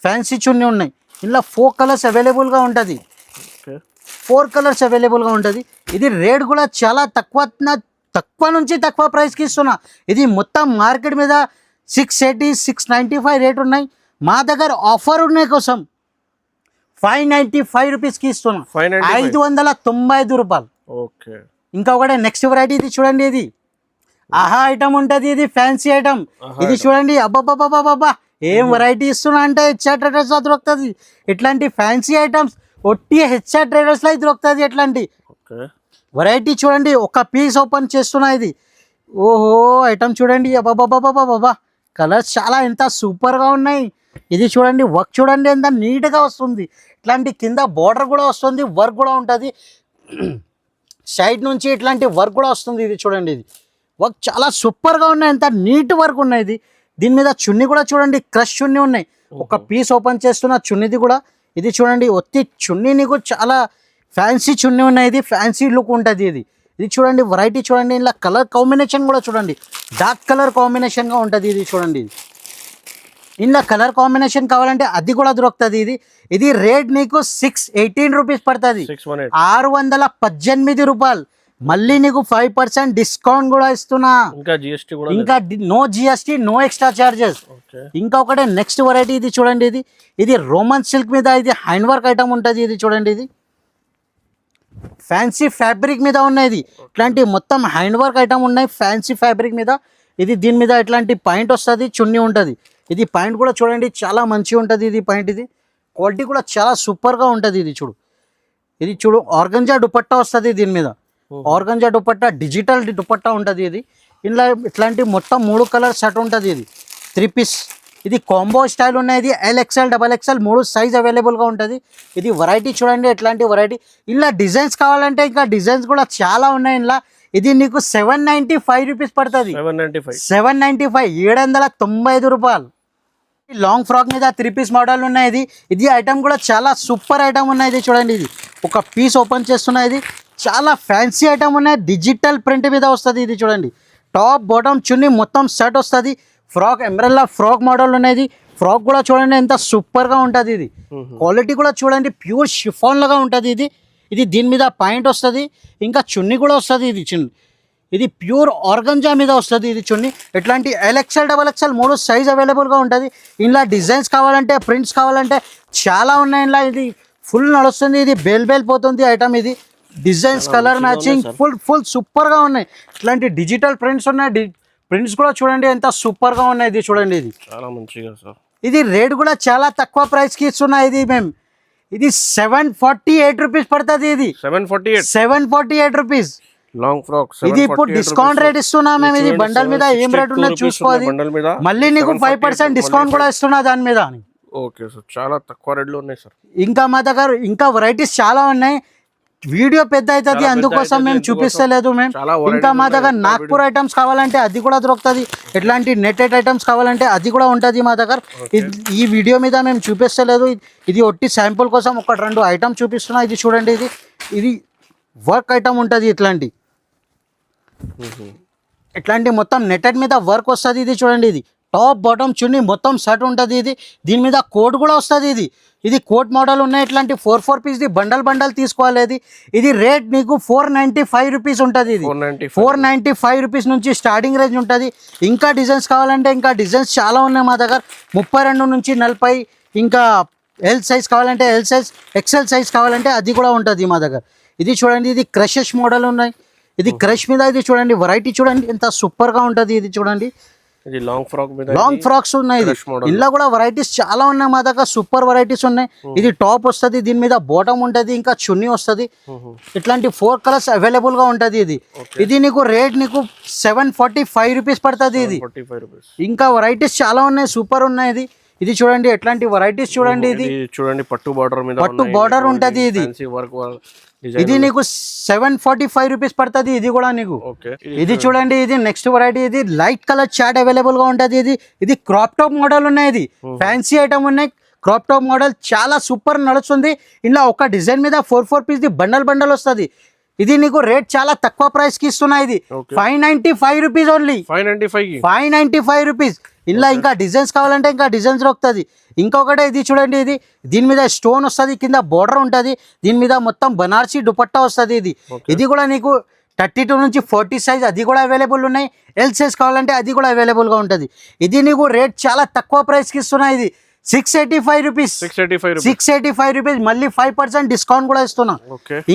ఫ్యాన్సీ చున్నీ ఉన్నాయి. ఇలా 4 కలర్స్ అవైలబుల్గా ఉంటుంది. 4 కలర్స్ అవైలబుల్గా ఉంటుంది. ఇది రేట్ కూడా చాలా తక్కువ నుంచి తక్కువ ప్రైస్కి ఇస్తున్నా. ఇది మొత్తం మార్కెట్ మీద 680, 695 రేట్ ఉన్నాయి. మా దగ్గర ఆఫర్ ఉన్నాయి కోసం 595 రూపీస్కి ఇస్తున్నా. 595 రూపాయలు. ఓకే. ఇంకొకటి నెక్స్ట్ వెరైటీ ఇది చూడండి, ఇది ఆహా ఐటమ్ ఉంటుంది. ఇది ఫ్యాన్సీ ఐటమ్. ఇది చూడండి అబ్బాబ్బాబ్బాబ్బా ఏం వెరైటీ ఇస్తున్నా అంటే హెచ్ఆర్ ట్రేడర్స్లో దొరుకుతుంది. ఇట్లాంటి ఫ్యాన్సీ ఐటమ్స్ ఒట్టి హెచ్ఆర్ ట్రేడర్స్లో దొరుకుతుంది. ఎట్లాంటి వెరైటీ చూడండి, ఒక పీస్ ఓపెన్ చేస్తున్నా. ఇది ఓహో ఐటమ్ చూడండి అబ్బాబ్బాబ్బాబ్బా కలర్స్ చాలా ఎంత సూపర్గా ఉన్నాయి. ఇది చూడండి వర్క్ చూడండి ఎంత నీట్గా వస్తుంది. ఇట్లాంటి కింద బార్డర్ కూడా వస్తుంది, వర్క్ కూడా ఉంటుంది. సైడ్ నుంచి ఇట్లాంటి వర్క్ కూడా వస్తుంది. ఇది చూడండి, ఇది వర్క్ చాలా సూపర్గా ఉన్నాయి. ఎంత నీట్ వర్క్ ఉన్నాయి. దీని మీద చున్నీ కూడా చూడండి క్రష్ చున్నీ ఉన్నాయి. ఒక పీస్ ఓపెన్ చేస్తున్న చున్నీది కూడా ఇది చూడండి ఒత్తి చున్నీ నీకు చాలా ఫ్యాన్సీ చున్నీ ఉన్నాయి. ఇది ఫ్యాన్సీ లుక్ ఉంటుంది. ఇది చూడండి వెరైటీ చూడండి, ఇలా కలర్ కాంబినేషన్ కూడా చూడండి డార్క్ కలర్ కాంబినేషన్గా ఉంటుంది. ఇది చూడండి, ఇలా కలర్ కాంబినేషన్ కావాలంటే అది కూడా దొరుకుతుంది. ఇది రేట్ నీకు 618 రూపీస్ పడుతుంది. 618 రూపాయలు. మళ్ళీ నీకు 5% డిస్కౌంట్ కూడా ఇస్తున్నా. ఇంకా no GST, no extra charges. ఇంకొకటి నెక్స్ట్ వెరైటీ ఇది చూడండి, ఇది రోమన్ సిల్క్ మీద ఇది హ్యాండ్ వర్క్ ఐటమ్ ఉంటుంది. ఇది చూడండి, ఇది ఫ్యాన్సీ ఫ్యాబ్రిక్ మీద ఉన్నాయి. ఇట్లాంటి మొత్తం హ్యాండ్ వర్క్ ఐటమ్ ఉన్నాయి ఫ్యాన్సీ ఫ్యాబ్రిక్ మీద. దీని మీద ఇట్లాంటి పాయింట్ వస్తుంది, చున్నీ ఉంటుంది. ఇది పాయింట్ కూడా చూడండి చాలా మంచిగా ఉంటుంది. ఇది పాయింట్ ఇది క్వాలిటీ కూడా చాలా సూపర్గా ఉంటుంది. ఇది చూడు ఆర్గంజా దుపట్టా వస్తుంది. దీని మీద ఆర్గంజా దుపట్టా డిజిటల్ దుపట్టా ఉంటుంది. ఇలా ఇట్లాంటి మొత్తం 3 కలర్ సెట్ ఉంటుంది. 3 పీస్. ఇది కాంబో స్టైల్ ఉన్నాయి. ఇది LXL, XXL 3 సైజ్ అవైలబుల్గా ఉంటుంది. ఇది వెరైటీ చూడండి ఎట్లాంటి వెరైటీ. ఇలా డిజైన్స్ కావాలంటే ఇంకా డిజైన్స్ కూడా చాలా ఉన్నాయి. ఇలా ఇది నీకు 795 రూపీస్ పడుతుంది. 795 795 రూపాయలు. లాంగ్ ఫ్రాక్ మీద 3 పీస్ మోడల్ ఉన్నాయి. ఇది ఐటమ్ కూడా చాలా సూపర్ ఐటమ్ ఉన్నాయి. ఇది చూడండి, ఇది ఒక పీస్ ఓపెన్ చేస్తున్నా. ఇది చాలా ఫ్యాన్సీ ఐటమ్ ఉన్నాయి. డిజిటల్ ప్రింట్ మీద వస్తుంది. ఇది చూడండి టాప్ బాటమ్ చున్నీ మొత్తం సెట్ వస్తుంది. ఫ్రాక్ ఎంబ్రెల్లా ఫ్రాక్ మోడల్ ఉన్నాయి. ఫ్రాక్ కూడా చూడండి ఎంత సూపర్గా ఉంటుంది. ఇది క్వాలిటీ కూడా చూడండి ప్యూర్ షిఫాన్ లాగా ఉంటుంది. ఇది దీని మీద పాయింట్ వస్తుంది, ఇంకా చున్నీ కూడా వస్తుంది. ఇది ప్యూర్ ఆర్గంజా మీద వస్తుంది. ఇది చున్నీ ఇట్లాంటి LXL, XXL 3 సైజ్ అవైలబుల్గా ఉంటుంది. ఇలా డిజైన్స్ కావాలంటే ప్రింట్స్ కావాలంటే చాలా ఉన్నాయి. ఇలా ఇది ఫుల్ నడుస్తుంది. ఇది బేల్ పోతుంది ఐటమ్. ఇది డిజైన్స్ కలర్ మ్యాచింగ్ ఫుల్ సూపర్గా ఉన్నాయి. ఇట్లాంటి డిజిటల్ ప్రింట్స్ ఉన్నాయి. ప్రింట్స్ కూడా చూడండి ఎంత సూపర్గా ఉన్నాయి. ఇది చూడండి, ఇది చాలా మంచిగా సార్. ఇది రేట్ కూడా చాలా తక్కువ ప్రైస్కి ఇస్తున్నాయి. ఇది 748 రూపీస్ పడుతుంది. ఇది 748 రూపీస్ లాంగ్ ఫ్రాక్. ఇది ఇప్పుడు డిస్కౌంట్ రేట్ ఇస్తున్నాం మేము. ఇది బండల్ మీద ఏం రేట్ ఉన్నది చూసుకోవాలి. మళ్ళీ నీకు 5% డిస్కౌంట్ కూడా ఇస్తున్నా దాని మీద. ఓకే సార్, చాలా తక్కువ రేట్లో ఉన్నాయి సార్. ఇంకా మా దగ్గర ఇంకా వెరైటీస్ చాలా ఉన్నాయి. వీడియో పెద్ద అవుతుంది, అందుకోసం మేము చూపిస్తలేదు. ఇంకా మా దగ్గర నాగ్పూర్ ఐటమ్స్ కావాలంటే అది కూడా దొరుకుతుంది. ఎట్లాంటి నెట్టెడ్ ఐటమ్స్ కావాలంటే అది కూడా ఉంటుంది మా దగ్గర. ఈ వీడియో మీద మేము చూపిస్తలేదు. ఇది ఒట్టి శాంపుల్ కోసం 1-2 ఐటమ్స్ చూపిస్తున్నా. ఇది చూడండి, ఇది వర్క్ ఐటమ్ ఉంటుంది. ఇట్లాంటి మొత్తం నెట్టెడ్ మీద వర్క్ వస్తుంది. ఇది చూడండి, ఇది టాప్ బాటమ్ చున్నీ మొత్తం సెట్ ఉంటుంది. దీని మీద కోట్ కూడా వస్తుంది. ఇది కోట్ మోడల్ ఉన్నాయి. ఇట్లాంటి 4 పీస్ది బండల్ తీసుకోవాలి. ఇది రేట్ నీకు 495 రూపీస్ ఉంటుంది. ఇది 495 రూపీస్ నుంచి స్టార్టింగ్ రేంజ్ ఉంటుంది. ఇంకా డిజైన్స్ కావాలంటే ఇంకా డిజైన్స్ చాలా ఉన్నాయి మా దగ్గర. 32 నుంచి 40, ఇంకా ఎల్ సైజ్ కావాలంటే ఎల్ సైజ్, ఎక్సెల్ సైజ్ కావాలంటే అది కూడా ఉంటుంది మా దగ్గర. ఇది చూడండి, ఇది క్రషెస్ మోడల్ ఉన్నాయి. ఇది క్రష్ మీద ఇది చూడండి, వెరైటీ చూడండి ఎంత సూపర్గా ఉంటుంది. ఇది చూడండి, ఇది లాంగ్ ఫ్రాక్స్ ఉన్నాయి. ఇందులో కూడా వెరైటీస్ చాలా ఉన్నాయి మా దగ్గర, సూపర్ వెరైటీస్ ఉన్నాయి. ఇది టాప్ వస్తుంది, దీని మీద బాటమ్ ఉంటుంది, ఇంకా చున్నీ వస్తుంది. ఇట్లాంటి 4 కలర్స్ అవైలబుల్ గా ఉంటుంది. ఇది నీకు రేట్ నీకు 745 రూపీస్ పడుతుంది. ఇది ఇంకా వెరైటీస్ చాలా ఉన్నాయి, సూపర్ ఉన్నాయి. ఇది చూడండి, ఎట్లాంటి వెరైటీస్ చూడండి. ఇది చూడండి, పట్టు బార్డర్ ఉంటుంది. ఇది నీకు 745 రూపీస్ పడుతుంది. ఇది కూడా నీకు. ఇది చూడండి, ఇది నెక్స్ట్ వెరైటీ. ఇది లైట్ కలర్ చాట్ అవైలబుల్ గా ఉంటుంది. ఇది క్రాప్ టాప్ మోడల్ ఉన్నాయి. ఇది ఫ్యాన్సీ ఐటమ్ ఉన్నాయి. క్రాప్ టాప్ మోడల్ చాలా సూపర్ నడుస్తుంది. ఇలా ఒక డిజైన్ మీద 4 పీస్ బండల్ వస్తుంది. ఇది నీకు రేట్ చాలా తక్కువ ప్రైస్ కి ఇస్తున్నా. ఇది 595 రూపీస్ ఓన్లీ. 595 రూపీస్. ఇలా ఇంకా డిజైన్స్ కావాలంటే ఇంకా డిజైన్స్ దొరుకుతుంది. ఇంకొకటి ఇది చూడండి, దీని మీద స్టోన్ వస్తుంది, కింద బోర్డర్ ఉంటుంది, దీని మీద మొత్తం బనార్సీ దుపట్టా వస్తుంది. ఇది కూడా నీకు 32 నుంచి 40 సైజ్ అది కూడా అవైలబుల్ ఉన్నాయి. ఎల్ సైజ్ కావాలంటే అది కూడా అవైలబుల్గా ఉంటుంది. ఇది నీకు రేట్ చాలా తక్కువ ప్రైస్కి ఇస్తున్నా. ఇది 685 రూపీస్. 685 రూపీస్, మళ్ళీ 5% డిస్కౌంట్ కూడా ఇస్తున్నా.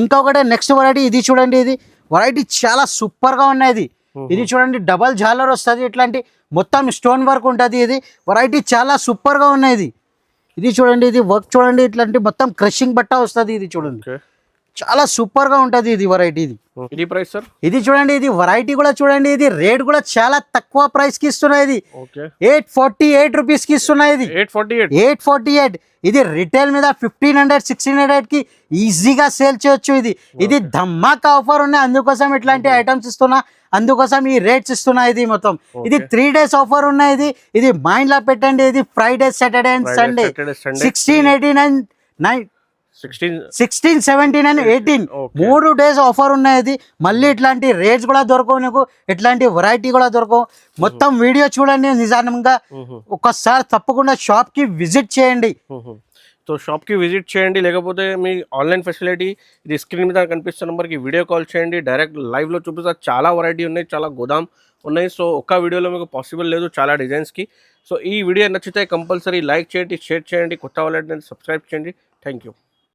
ఇంకొకటి నెక్స్ట్ వెరైటీ. ఇది చూడండి, ఇది వెరైటీ చాలా సూపర్గా ఉన్నాయి. ఇది చూడండి, డబల్ జాలర్ వస్తుంది, ఇట్లాంటి మొత్తం స్టోన్ వర్క్ ఉంటుంది. ఇది వెరైటీ చాలా సూపర్గా ఉన్నాయి. ఇది చూడండి, ఇది వర్క్ చూడండి, ఇట్లాంటి మొత్తం క్రషింగ్ బట్ట వస్తుంది. ఇది చూడండి, చాలా సూపర్గా ఉంటుంది. ఇది వెరైటీ. ఇది ప్రైస్ సార్. ఇది చూడండి, ఇది వెరైటీ కూడా చూడండి. ఇది రేట్ కూడా చాలా తక్కువ ప్రైస్ కి ఇస్తున్నాయి. 848 రూపీస్ కి ఇస్తున్నాయి. 848. ఇది రిటైల్ మీద 1500, 1600 కి ఈజీగా సేల్ చేయొచ్చు. ఇది ధమాకా ఆఫర్ ఉన్నాయి, అందుకోసం ఇట్లాంటి ఐటమ్స్ ఇస్తున్నా, అందుకోసం ఈ రేట్స్ ఇస్తున్నా. ఇది మొత్తం ఇది 3 days ఆఫర్ ఉన్నాయి. ఇది మైండ్ లో పెట్టండి. ఇది Friday, Saturday and Sunday 16, 18, 16, 17 and 18 3 days offer ఉన్నాయి. మళ్ళీ ఇట్లాంటి రేట్స్ కూడా దొరకవు నీకు, ఇట్లాంటి వెరైటీ కూడా దొరకవు. మొత్తం వీడియో చూడండి. నిజంగా ఒక్కసారి తప్పకుండా షాప్ కి విజిట్ చేయండి. సో షాప్కి విజిట్ చేయండి, లేకపోతే మీ ఆన్లైన్ ఫెసిలిటీ ఇది స్క్రీన్ మీద కనిపిస్తున్న నెంబర్కి వీడియో కాల్ చేయండి. డైరెక్ట్ లైవ్లో చూపిస్తా. చాలా వెరైటీ ఉన్నాయి, చాలా గోదాం ఉన్నాయి. సో ఒక్క వీడియోలో మీకు పాసిబుల్ లేదు చాలా డిజైన్స్కి. సో ఈ వీడియో నచ్చితే కంపల్సరీ లైక్ చేయండి, షేర్ చేయండి, కొత్త వాళ్ళని సబ్స్క్రైబ్ చేయండి. Thank you.